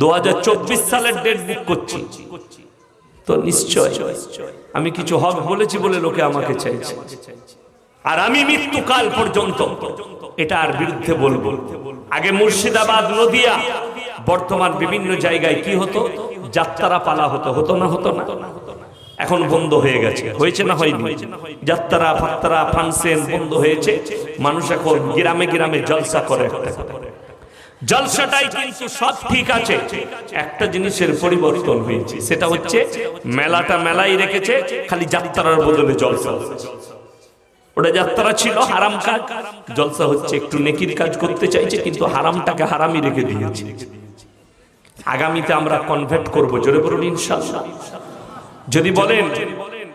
2024 সালের ডেট বুক করছি, তো নিশ্চয় আমি কিছু হক বলেছি বলে লোকে আমাকে চাইছে, আর আমি মৃত্যুকাল পর্যন্ত এটার বিরুদ্ধে বলবো। আগে মুর্শিদাবাদ, নদিয়া, বর্তমান বিভিন্ন জায়গায় কি হতো, যাত্রা পালা হতো, হতো না? হতো না? এখন বন্ধ হয়ে গেছে। হয়েছে না হয়নি? যাত্রা ফাত্রা ফাংশন বন্ধ হয়েছে, মানুষ এখন গ্রামে গ্রামে জলসা করে। জলসাটাই কিন্তু সব ঠিক আছে, একটা জিনিসের পরিবর্তন হয়েছে, সেটা হচ্ছে মেলাটা মেলাই রেখেছে, খালি যাত্রার বদলে জলসা। ওটা যাত্রা ছিল হারাম কাজ, জলসা হচ্ছে একটু নেকির কাজ করতে চাইছে, কিন্তু হারামটাকে হারামই রেখে দিয়েছে। আগামীতে আমরা কনভার্ট করব, জোরে বলুন ইনশাআল্লাহ। যদি বলেন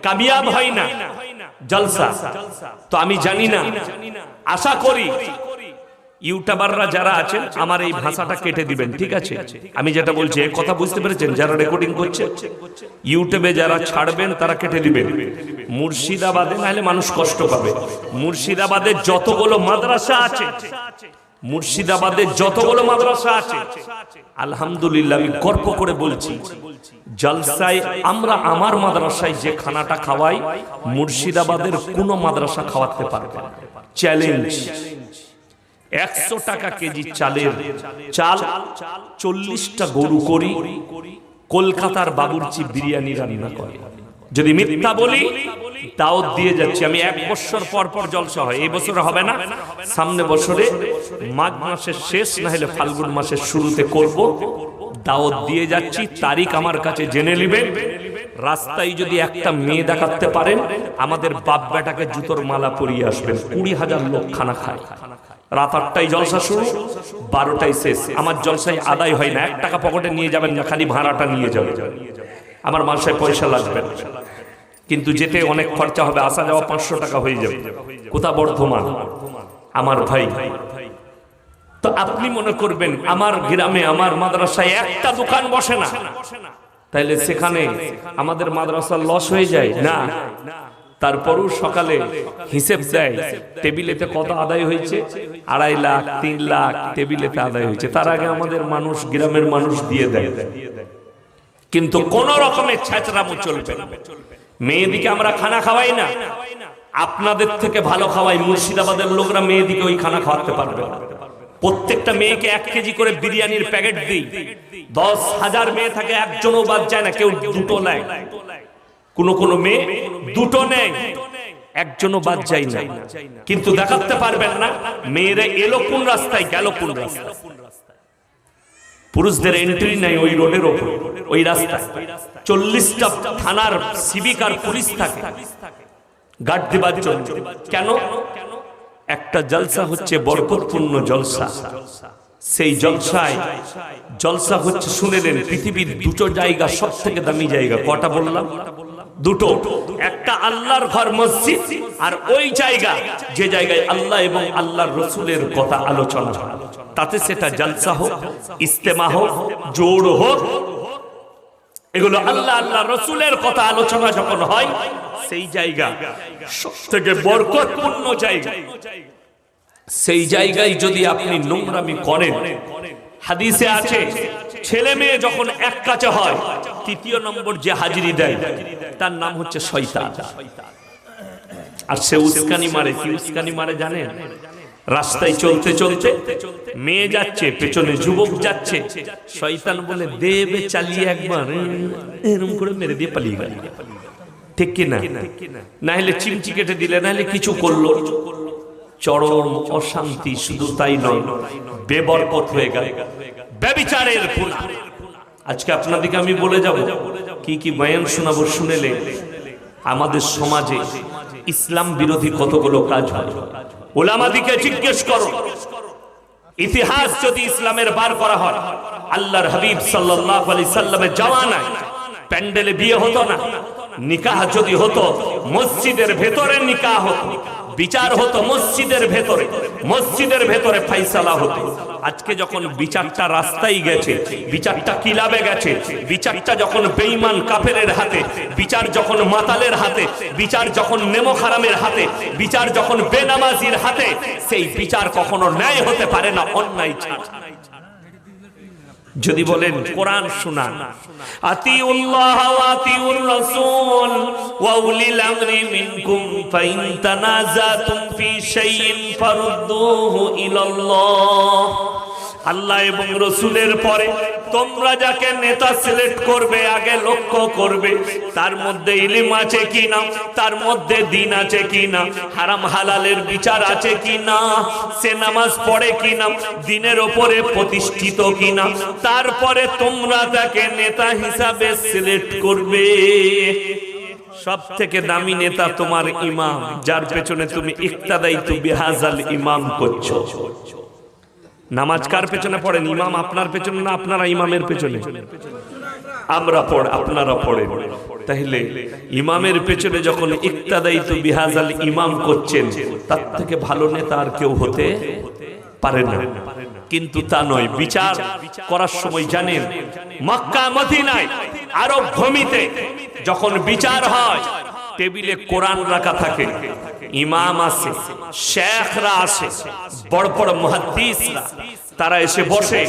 কামিয়াব হয় না জলসা, তো আমি জানি না, আশা করি ইউটিউবাররা যারা আছেন আমার এই ভাষাটা কেটে দিবেন, ঠিক আছে? আমি যেটা বলছি এই কথা বুঝতে পেরেছেন? যারা রেকর্ডিং করছে ইউটিউবে যারা ছাড়বেন তারা কেটে দিবেন। মুর্শিদাবাদে নাহলে মানুষ কষ্ট পাবে। মুর্শিদাবাদে যতগুলো মাদ্রাসা আছে, মুর্শিদাবাদে যতগুলো মাদ্রাসা আছে, আলহামদুলিল্লাহ আমি গর্ব করে বলছি, জলসায় আমরা আমার মাদ্রাসায় যে খানাটা খাওয়াই, মুর্শিদাবাদের কোনো মাদ্রাসা খাওয়াতে পারবে না। চ্যালেঞ্জ। 100 টাকা কেজি চালের চাল 40টা গরু করি, কলকাতার বাবুর্চি বিরিয়ানি রান্না করে। যদি মিথ্যা বলি দাওয়াত দিয়ে যাচ্ছি। আমি 1 বছর পর পর জলসা হয়, এই বছরে হবে না, সামনে বছরে মাঘ মাসের শেষ না হলে ফাল্গুন মাসের শুরুতে করব। দাওয়াত দিয়ে যাচ্ছি, তারিখ আমার কাছে জেনে নেবেন। রাস্তায় যদি একটা মেয়ে দেখাতে পারেন, আমাদের বাপ বেটাকে জুতোর মালা পরিয়ে আসবেন। 20,000 লোক খানা খায়। রাত 8টায় জলসা শুরু, 12টায় শেষ। আমার জলসায় আদায় হয় না, 1 টাকা পকেটে নিয়ে যাবেন না, খালি ভাড়াটা নিয়ে যাবেন। আমার মালসায় পয়সা লাগবে, কিন্তু যেতে অনেক খরচা হবে, আসা যাওয়া 500 টাকা হয়ে যাবে। কোথা? বর্ধমান। আমার ভাই, তো আপনি মনে করবেন আমার গ্রামে আমার মাদ্রাসায় একটা দোকান বসে না, তাইলে সেখানে আমাদের মাদ্রাসার লস হয়ে যায় না? তারপরও সকালে হিসেব দেয়, টেবিলেতে কত আদায় হয়েছে, 2.5 লাখ 3 লাখ টেবিলেতে আদায় হয়েছে। তার আগে আমাদের মানুষ, গ্রামের মানুষ দিয়ে দেয়। কিন্তু কোন রকমের ছ্যাচরামো চলবে না। মেয়েদিকে আমরা খানা খাওয়াই না, আপনাদের থেকে ভালো খাওয়াই। মুর্শিদাবাদের লোকরা মেয়েদিকে ওই খানা খাওয়াতে পারবে না। প্রত্যেকটা মেয়েকে 1 কেজি করে বিরিয়ানির প্যাকেট দিই। 10,000 মেয়ে থাকে, একজনও বাদ যায় না, কেউ দুটো নেয়। কোন মেয়ে দুটো নেয়, একজনও বাদ যায় না। কিন্তু দেখাতে পারবেন না মেয়েরা এলো কোন রাস্তায়, গেল কোন রাস্তায়। পুরুষদের এন্ট্রি নাই ওই রোডের ওপর, ওই রাস্তায়। 40টা থানার সিভিক আর পুলিশ থাকে গার্ড দিবার জন্য। কেন? একটা জলসা হচ্ছে বরকতপূর্ণ জলসা। সেই জলসা হচ্ছে, শুনেলেন, পৃথিবীর দুটো জায়গা সব থেকে দামি জায়গা। কটা বললাম? দুটো। একটা আল্লাহর ঘর মসজিদ, আর ওই জায়গা যে জায়গায় আল্লাহ এবং আল্লাহর রসুলের কথা আলোচনা হয়, তাতে সেটা জলসা হোক, ইস্তেমা হোক, জোড় হোক, এগুলো আল্লাহ আল্লাহ রসুলের কথা আলোচনা যখন হয়, সেই জায়গা সব থেকে বরকতপূর্ণ জায়গা। সেই জায়গায় যদি আপনি নোংরামি করেন, হাদিসে আছে ছেলে মেয়ে যখন এক কাছে হয়, তৃতীয় নম্বর যে হাজিরি দেয় তার নাম হচ্ছে শয়তান। আর সে উস্কানি মারে। কি উস্কানি মারে জানেন? রাস্তায় চলতে চলতে মেয়ে যাচ্ছে, পেছনে যুবক যাচ্ছে, শয়তান বলে দেবে চালিয়ে একবার, এরকম করে মেরে দিয়ে পালিয়ে গেল। ঠিক কি না? না হলে চিমটি কেটে দিলে, না হলে কিছু করলো, চরম অশান্তি। শুধু তাই নয়, বেবরকত হয়ে গেল, ব্যভিচারের গুনাহ। আজকে আপনাদেরকে আমি বলে যাব কি কি বয়ান শোনাবো, শুনেলে আমাদের সমাজে ইসলাম বিরোধী কতগুলো কাজ হয়। উলামাদিকে জিজ্ঞেস করো, ইতিহাস যদি ইসলামের বার করা হয়, আল্লাহর হাবিব সাল্লাল্লাহু আলাইহি সাল্লামের জামানায় প্যান্ডেলে বিয়ে হতো না। নিকাহ যদি হতো, মসজিদের ভেতরে নিকাহ হতো, বিচার হতো মসজিদের ভেতরে, মসজিদের ভেতরে ফাইসালা হতো। আজকে যখন বিচারটা রাস্তায় গেছে, বিচারটা কিলাবে গেছে, বিচারটা যখন বেঈমান কাফেরের হাতে, বিচার যখন মাতালের হাতে, বিচার যখন নেমক হারামের হাতে, বিচার যখন বেনামাজির হাতে, সেই বিচার কখনো ন্যায় হতে পারে না, অন্যায় ছাড়া। যদি বলেন কোরআন শুনান, আতিউল্লাহ ওয়া আতিউর রাসূল ওয়া উলিল আমরি মিনকুম ফাইন তানাযাতুম ফি শাইইন ফারুদ্দুহু ইলাল্লাহ। আল্লাহ এবং রাসূলের পরে তোমরা যাকে নেতা সিলেক্ট করবে, আগে লক্ষ্য করবে তার মধ্যে ইলম আছে কিনা, তার মধ্যে দ্বীন আছে কিনা, হারাম হালালের বিচার আছে কিনা, সে নামাজ পড়ে কিনা, দ্বীনের উপরে প্রতিষ্ঠিত কিনা, তারপরে তোমরা তাকে নেতা হিসাবে সিলেক্ট করবে। সব থেকে দামি নেতা তোমার ইমাম, যার পেছনে তুমি ইক্তাদাইতু বিহাজাল ইমাম করছো। নামাজ কার পেছনে পড়েন? ইমাম আপনার পেছনে না আপনারা ইমামের পেছনে? আমরা পড়, আপনারা পড়েন। তাহলে ইমামের পেছনে যখন ইক্তাদাইতু বিহাজাল ইমাম করছেন, তার থেকে ভালো নেতা আর কেউ হতে পারে না। কিন্তু তা নয়, বিচার করার সময় জানেন, মক্কা মদিনায় আরব ভূমিতে যখন বিচার হয়, টেবিলে কোরআন রাখা থাকে, ইমাম আসে, শেখরা আসে, বড় বড় মুহাদ্দিসরা, তারা এসে বসে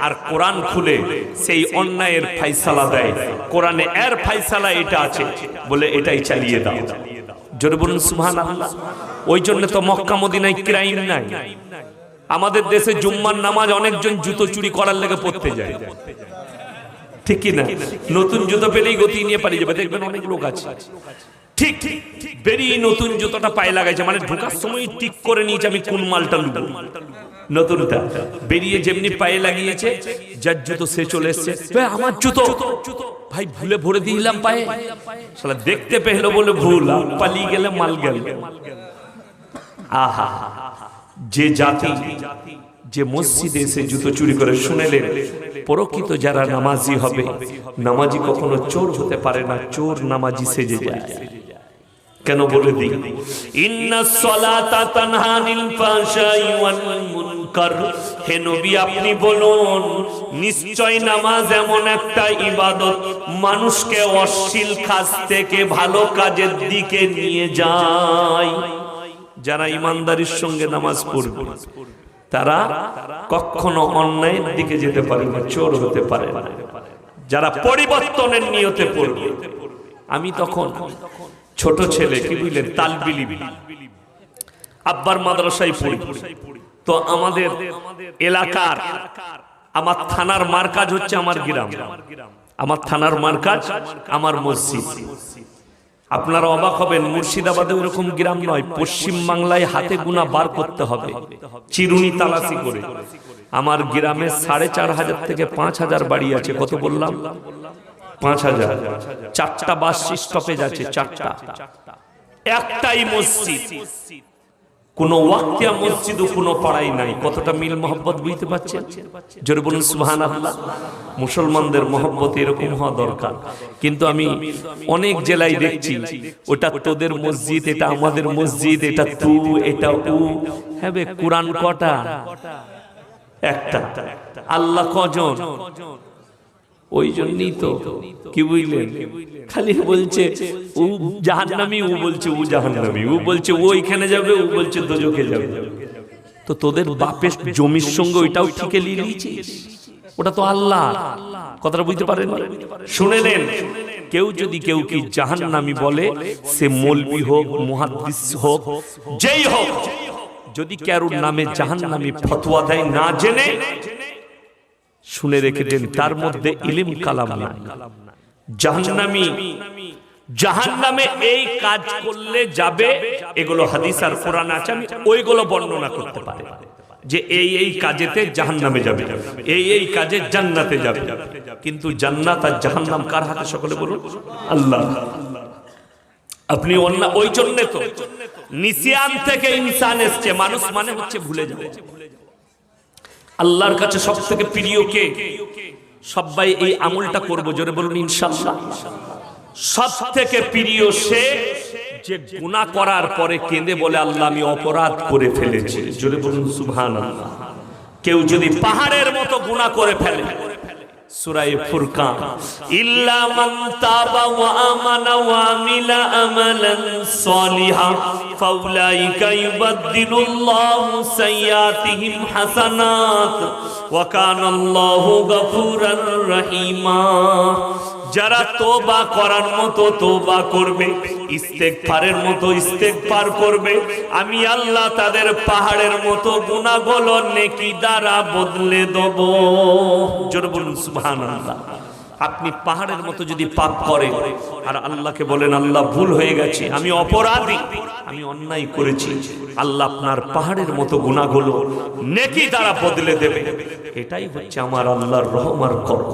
আর কোরআন খুলে সেই অন্যায়ের ফায়সালা দেয়। কোরআনে এর ফায়সালা এটা আছে বলে এটাই চালিয়ে দাও। জোরে বলুন সুবহানাল্লাহ। ওই জন্য তো মক্কা মদিনায় ক্রাইম নাই। আমাদের দেশে জুম্মার নামাজ অনেকজন জুতো চুরি করার লেগে পড়তে যায়, ঠিক কি না? নতুন জুতো পেলেই গতি নিয়ে পালিয়ে যাবে, দেখবেন অনেক লোক আছে। ঠিক বেরিয়ে নতুন জুতোটা পায়ে লাগাইছে, মানে ঢোকার সময় ঠিক করে নিয়েছে আমি কোন মালটা লুবো। নতুনটা বেরিয়ে যেমনি পায়ে লাগিয়েছে, যার জুতো সে চলে এসছে, আমার জুতো ভাই ভুলে ভরে দিলাম পায়ে, শালা দেখতে পেলো বলে ভুল, পালিয়ে গেলে মাল গেল। আহা, যে জাতি যে মসজিদে এসে জুতো চুরি করে, শুনেলেন প্রকৃত যারা নামাজি হবে, নামাজি কখনো চোর হতে পারে না, চোর নামাজি সেজে যায়। কেন বলে দিই, ইন্নাস সালাতা তানহা আনিল ফাহশাই ওয়াল মুনকার। হে নবী আপনি বলুন, নিশ্চয় নামাজ এমন একটা ইবাদত, মানুষকে অশ্লীল কাজ থেকে ভালো কাজের দিকে নিয়ে যায়। যারা ইমানদারির সঙ্গে নামাজ পড়বে, তারা কখনো অন্যায়ের দিকে যেতে পারে না, চোর হতে পারে না। যারা পরিবর্তনের নিয়তে পড়বে, আমি তখন ছোট ছেলে, কি বুঝলেন, তালবিলি আব্বার মাদ্রাসায় পড়ি। তো আমাদের এলাকার, আমার থানার মার্কাজ হচ্ছে আমার গ্রাম, আমার থানার মার্কাজ আমার মসজিদ। আপনারা অবাক হবেন, মুর্শিদাবাদে ওরকম গ্রাম নয়, পশ্চিম বাংলায় হাতে গোনা বার করতে হবে, চিরুনি তালাশি করে। আমার গ্রামে 4,500 থেকে 5,000 বাড়ি আছে। কত বললাম? 5,000। 4টা বাস স্টপেজ আছে, 4টা। একটাই মসজিদ, কোন ওয়াক্তিয়া মসজিদ ও কোন পাড়াই নাই। কতটা মিল মহব্বত বুঝতে পারছেন? জোরে বলুন সুবহানাল্লাহ। মুসলমানদের মহব্বত এরকম হওয়া দরকার। কিন্তু আমি অনেক জেলায় দেখছি ওটা তোদের মসজিদ, এটা আমাদের মসজিদ, এটা তু, এটা উ। হ্যাঁ বে, কোরআন কটা? একটা। আল্লাহ কজন? ওই জন্যই তো কি বুঝলেন, খালি বলছে ও জাহান্নামী, ও বলছে ও জাহান্নামী, ও বলছে ও এখানে যাবে, ও বলছে দোজখে যাবে। তো তোদের বাপের জমির সঙ্গে ওইটাও ঠিকে নিয়ে নিয়েছিস? ওটা তো আল্লাহ। কথাটা বুঝতে পারেন? শুনে নেন, কেউ যদি কেউ কি জাহান্নামী বলে, সে মৌলবি হোক, মুহাদ্দিস হোক, যেই হোক, যদি কারোর নামে জাহান্নামী ফতোয়া দেয় না জেনে, শুনে রেখে দেন তার মধ্যে ইলম কালাম নাই। জাহান্নামী জাহান্নামে এই কাজ করলে যাবে, এগুলো হাদিস আর কোরআন আছে, আমি ওইগুলো বর্ণনা করতে পারি যে এই এই কাজেতে জাহান্নামে যাবে, এই এই কাজে জান্নাতে যাবে। কিন্তু জান্নাত আর জাহান্নাম কার হাতে? সকলে বলুন আল্লাহ। আপনি অন্য, ওই জন্য তো নিসিয়ান থেকে ইনসান এসছে। মানুষ মানে হচ্ছে ভুলে যাবে। আল্লাহর কাছে সব থেকে প্রিয় কে? সবাই এই আমলটা করবো, জোরে বলুন ইনশাআল্লাহ। সব থেকে প্রিয় সে যে গুনাহ করার পরে কেঁদে বলে, আল্লাহ আমি অপরাধ করে ফেলেছি, জোরে বলুন সুবহানাল্লাহ। কেউ যদি পাহাড়ের মতো গুনাহ করে ফেলে, সূরা ফুরকান, ইল্লা মান তাবা ওয়া আমানা ওয়া আমিলা আমালান সালিহা ফাউলাইকা ইউবাদদিলুল্লাহু সাইয়্যাতিহিম হাসানাত ওয়া কানাল্লাহু গফুরার রহিমা। যারা তওবা করার মতো তওবা করবে, ইস্তেগফারের মতো ইস্তেগফার করবে, আমি আল্লাহ তাদের পাহাড়ের মতো গুনাহগুলো নেকি দ্বারা বদলে দেব। জোরে বলুন সুবহানাল্লাহ। আপনি পাহাড়ের মতো যদি পাপ করেন আর আল্লাহকে বলেন, আল্লাহ ভুল হয়ে গেছে, আমি অপরাধী, আমি অন্যায় করেছি, আল্লাহ আপনার পাহাড়ের মতো গুনাহগুলো নেকি দ্বারা বদলে দেবে। এটাই হচ্ছে আমার আল্লাহর রহম আর করম।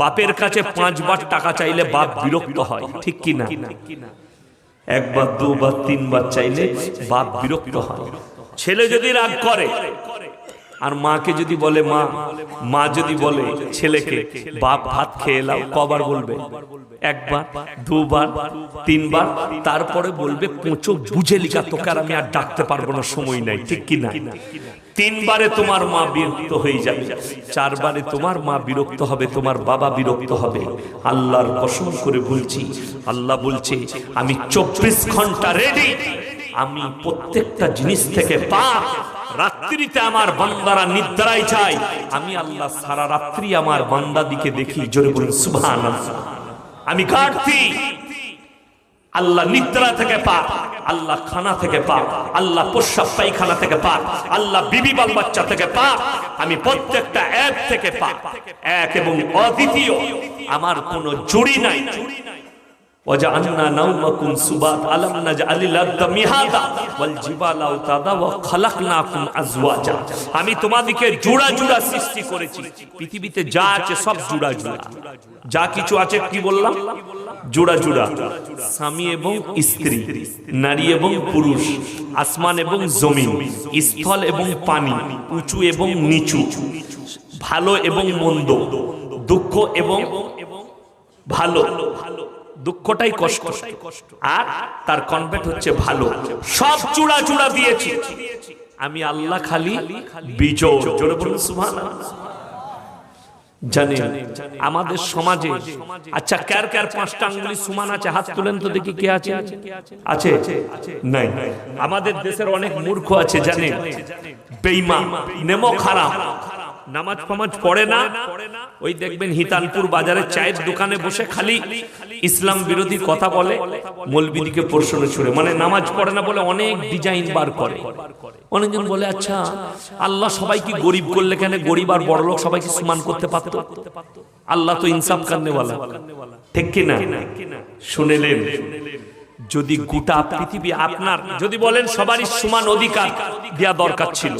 বাপের কাছে 5 বার টাকা চাইলে বাপ বিরক্ত হয়, ঠিক কি না? একবার, দুবার, 3 বার চাইলে বাপ বিরক্ত হয়। ছেলে যদি রাগ করে আর মাকে যদি বলে, মা যদি বলে ছেলেকে, বাপ ভাত খেয়ে নাও, কবার বলবে? 1 বার, 2 বার, 3 বার, তারপরে বলবে পোঁচো বুঝে লিখা, তোকে আর আমি আর ডাকতে পারবো না, সময় নাই, ঠিক কি না? 3 বারে তোমার মা বিরক্ত হয়ে যাবে, 4 বারে তোমার মা বিরক্ত হবে, তোমার বাবা বিরক্ত হবে। আল্লাহর কসম করে বলছি, আল্লাহ বলছে আমি 24 ঘন্টা রেডি, আমি প্রত্যেকটা জিনিস থেকে পাক। রাত্রিতে আমার বান্দারা নিদ্রায় যায়, আমি আল্লাহ সারা রাত্রি আমার বান্দা দিকে দেখি, জোরে বলুন সুবহানাল্লাহ। আমি কাটতি, আল্লাহ নিদ্রা থেকে পাক, আল্লাহ খানা থেকে পাক, আল্লাহ প্রস্রাব পায়খানা থেকে পাক, আল্লাহ বিবি বাল বাচ্চা থেকে পাক, আমি প্রত্যেকটা এক থেকে পাক, এক এবং অদ্বিতীয়, আমার কোনো জুড়ি নাই। وجعلنا نومكم سبات ألم نجعل الأرض مهادا والجبال أوتادا وخلقناكم أزواجا। আমি তোমাদেরকে জোড়া জোড়া সৃষ্টি করেছি। পৃথিবীতে যা আছে সব জোড়া জোড়া, যা কিছু আছে কি বললাম? জোড়া জোড়া। স্বামী এবং স্ত্রী, নারী এবং পুরুষ, আসমান এবং জমিন, স্থল এবং পানি, উঁচু এবং নিচু, ভালো এবং মন্দ, দুঃখ এবং ভালো। দুঃখটাই কষ্ট আর তার কনভার্ট হচ্ছে ভালো। সব চূড়া চূড়া দিয়েছি আমি আল্লাহ, খালি বিজোড়। জোরে বলুন সুবহানাল্লাহ। জানেন আমাদের সমাজে, আচ্ছা কার কার 5টা আঙ্গুলি সমান আছে? হাত তুলেন তো দেখি কে আছে? আছে? নাই। আমাদের দেশের অনেক মূর্খ আছে, জানেন, বেঈমান, নেমো খারাপ, নামাজ ফামাজ পড়ে না। ওই দেখবেন হিতানপুর বাজারে চায়ের দোকানে বসে খালি ইসলাম বিরোধী কথা বলে, মৌলবীদিকে প্রশ্ন ছুড়ে, মানে নামাজ পড়ে না বলে অনেক ডিজাইন বার করে। অনেকজন বলে, আচ্ছা আল্লাহ সবাইকে গরিব করলে কেন? গরিব আর বড়লোক সবাইকে সমান করতে পারত, আল্লাহ তো ইনসাফ করনেওয়ালা, ঠিক কি না? শুনেলেন, যদি গোটা পৃথিবী আপনার, যদি বলেন সবারই সমান অধিকার দেয়া দরকার ছিল,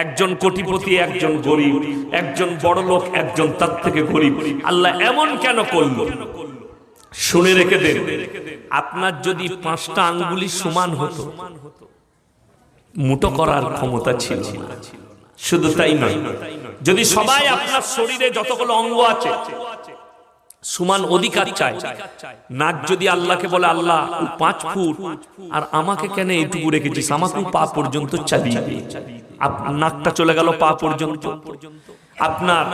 একজন কোটিপতি, একজন গরিব, একজন বড় লোক, একজন তার থেকে গরিব, আল্লাহ এমন কেন করল? শুনে রেখে দেন, আপনার যদি 5টা আঙ্গুলি সমান হতো, মুটো করার ক্ষমতা ছিল না। শুধু তাই নয়, যদি সবাই আপনার শরীরে যতগুলো অঙ্গ আছে সমান অধিকার চায়, নাক যদি আল্লাহকে বলে আল্লাহ 5 ফুট আর আমাকে কেন এইটুকু রেখেছিস, আমাকেও পা পর্যন্ত চালিয়ে দে, নাকটা চলে গেল পা পর্যন্ত। আপনার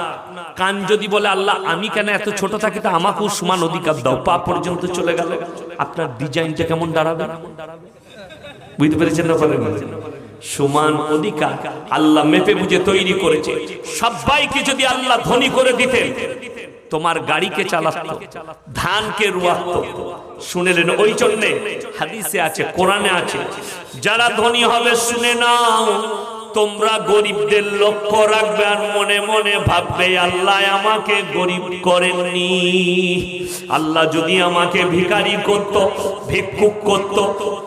কান যদি বলে আল্লাহ আমি কেন এত ছোট থাকি, তা আমাকেও সমান অধিকার দাও, পা পর্যন্ত চলে গেল, আপনার ডিজাইনটা কেমন দাঁড়াবে? বুঝতে পেরেছেন না? সমান অধিকার আল্লাহ মেপে বুঝে তৈরি করেছে। সবাইকে যদি আল্লাহ ধনী করে দিতেন, তোমার গাড়িকে চালাতো, ধানকে রুয়াতো। শুনেলেন? ওই জন্য হাদিসে আছে, কোরআনে আছে, যারা ধনী হবে শুনে নাও, তোমরা গরিবদের লক্ষ্য রাখবে আর মনে মনে ভাববে আল্লাহ আমাকে গরিব করেননি। আল্লাহ যদি আমাকে ভিখারি করত, ভিক্ষুক করত,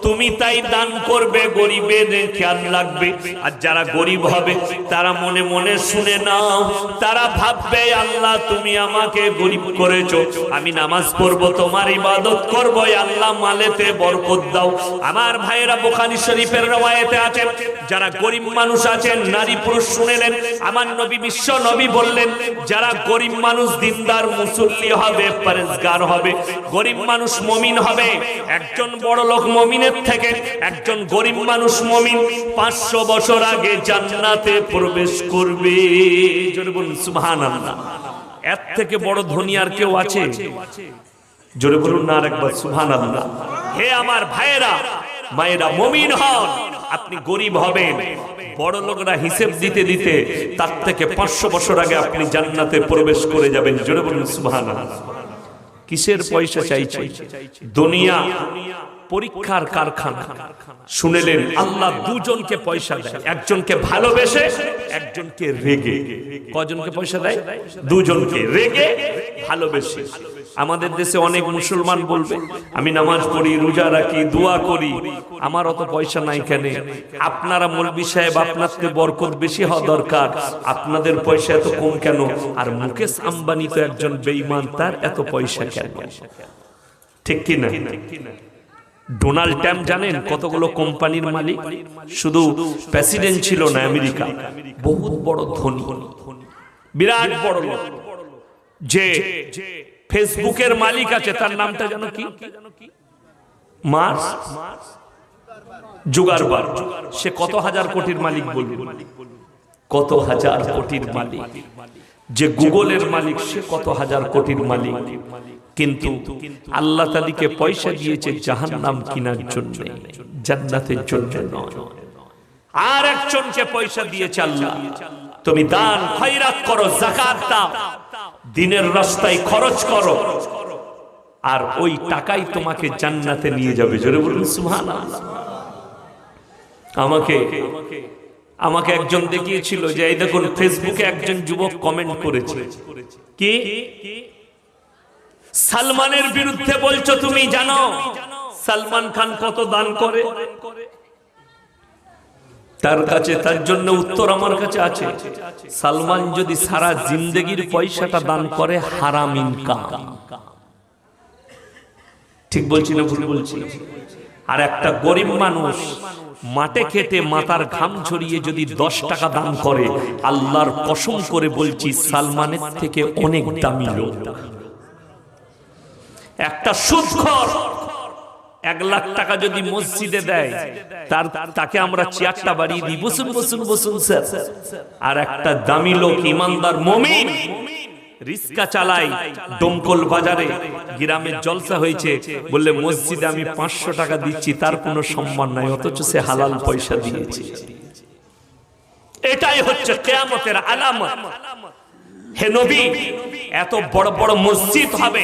তুমি তাই দান করবে, গরিবের খেয়াল রাখবে। আর যারা গরিব হবে তারা মনে মনে শুনে নাও, তারা ভাববে আল্লাহ তুমি আমাকে গরিব করেছো, আমি নামাজ পড়বো, তোমার ইবাদত করবো, আল্লাহ মালেতে বরকত দাও। আমার ভাইয়েরা, বুখারী শরীফের রওয়ায়েতে আছে, যারা গরিব মানুষ আছেন, নারী পুরুষ, শুনেলেন আমার নবী, বিশ্ব নবী বললেন, যারা গরিব মানুষ দিনদার মুসল্লি হবে, পরেজগার হবে, গরিব মানুষ মুমিন হবে। একজন বড় লোক মুমিনের থেকে একজন গরিব মানুষ মুমিন 500 বছর আগে জান্নাতে প্রবেশ করবে। জোরে বলুন সুবহানাল্লাহ। এর থেকে বড় ধনী আর কেউ আছে? জোরে বলুন না আরেকবার সুবহানাল্লাহ। হে আমার ভাইয়েরা, মায়েরা, মুমিন হন, আপনি গরিব হবেন, বড় লোকরা হিসেব দিতে দিতে তার থেকে 500 বছর আগে আপনি জান্নাতে প্রবেশ করে যাবেন। জোরে বলুন সুবহানাল্লাহ। কিসের পয়সা চাইছে? দুনিয়া পরীক্ষার কারখানা। শুনেলেন আল্লাহ দুজনকে পয়সা দেয়, একজনকে ভালোবেসে, একজনকে রেগে। কজনকে পয়সা দেয়? দুজনকে, রেগে ভালোবেসে। আমাদের দেশে অনেক মুসলমান বলবে আমি নামাজ পড়ি, রোজা রাখি, দোয়া করি, আমার অত পয়সা নাই কেন? আপনারা মৌলবি সাহেব, আপনাদের বরকত বেশি হওয়া দরকার, আপনাদের পয়সা এত কম কেন? আর মুকেশ আম্বানি তো একজন বেঈমান, তার এত পয়সা কেন? ঠিক কি না? ডোনাল্ড ট্রাম্প জানেন কতগুলো কোম্পানির মালিক? শুধু প্রেসিডেন্ট ছিল না, আমেরিকা বহুত বড় ধনী, বিরাট বড় লোক। যে ফেসবুকের মালিক আছে, তার নামটা জানো কি? Mark Zuckerberg. সে কত হাজার কোটির মালিক বলুন? কত হাজার কোটির মালিক। যে গুগলের মালিক, সে কত হাজার কোটির মালিক। কিন্তু আল্লাহ তাআলাকে পয়সা দিয়েছে জাহান্নাম কেনার জন্য, জান্নাতের জন্য নয়। আর একজনকে পয়সা দিয়েছে আল্লাহ, তুমি দান খয়রাত করো, যাকাত দাও, দ্বীনের রাস্তায় খরচ করো, আর ওই টাকাই তোমাকে জান্নাতে নিয়ে যাবে। জোরে বলুন সুবহানাল্লাহ। আমাকে একজন দেখিয়েছিল যে এই দেখুন ফেসবুকে একজন যুবক কমেন্ট করেছে, কি সালমানের বিরুদ্ধে বলছো তুমি, জানো সালমান খান কত দান করে? তার কাছে, তার জন্য উত্তর আমার কাছে আছে। সালমান যদি সারা জিন্দেগির পয়সাটা দান করে, হারাম ইনকাম। ঠিক বলছি না ভুল বলছি? আর একটা গরিব মানুষ মাঠে খেটে মাথার ঘাম ঝরিয়ে যদি 10 টাকা দান করে, আল্লাহর কসম করে বলছি সালমানের থেকে অনেক দামি লোক। একটা সুদখোর 1 লাখ টাকা যদি মসজিদে দেয়, তাকে আমরা চেয়ারটা বাড়িয়ে দিই, বসুন বসুন বসুন স্যার। আর একটা দামি লোক, ইমানদার মুমিন, রিক্সা চালাই ডোমকল বাজারে, গ্রামে জলসা হয়েছে, বললে মসজিদে আমি 500 টাকা দিচ্ছি, তার কোনো সম্মান নাই, অথচ সে হালাল পয়সা দিয়েছে। এটাই হচ্ছে কিয়ামতের আলামত। হে নবী, এত বড় বড় মসজিদ হবে,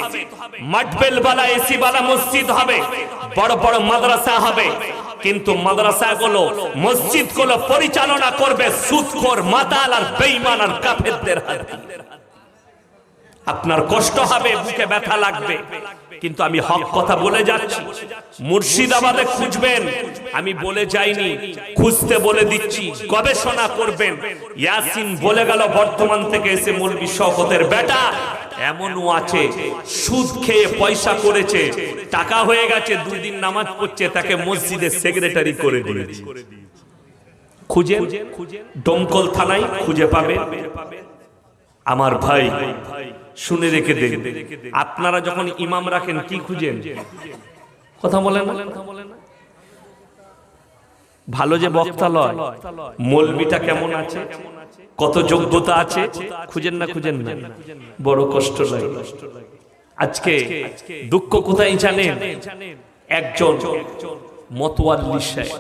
মাঠবেল বালা, এসি বালা মসজিদ হবে, বড় বড় মাদ্রাসা হবে, কিন্তু মাদ্রাসাগুলো, মসজিদগুলো পরিচালনা করবে সুদখোর, মাতাল আর বেঈমান আর কাফেরদের হাতে। আপনার কষ্ট হবে, বুকে ব্যথা লাগবে, কিন্তু আমি হক কথা বলে যাচ্ছি। মুর্শিদাবাদে খুঁজবেন, আমি বলে যাইনি, খুঁজতে বলে দিচ্ছি, গবেষণা করবেন। ইয়াসিন বলে গেল বর্তমান থেকে এসে মৌলভী শওকতের বেটা এমনও আছে সুদ খেয়ে পয়সা করেছে, টাকা হয়ে গেছে, 2 দিন নামাজ পড়ছে, তাকে মসজিদের সেক্রেটারি করে দিয়েছে। খুঁজেন, দমকল থানায় খুঁজে পাবে। আমার ভাই শুনে রেখে দেন, আপনারা যখন ইমাম রাখেন কি খুঁজেন? কথা বলেন না? ভালো যে বক্তা লয়, মৌলবিটা কেমন আছে, কত যোগ্যতা আছে, খুঁজেন না? খুঁজেন না? বড় কষ্ট লাগে। আজকে দুঃখ কোথায় জানেন? একজন মতওয়াল্লি সাহেব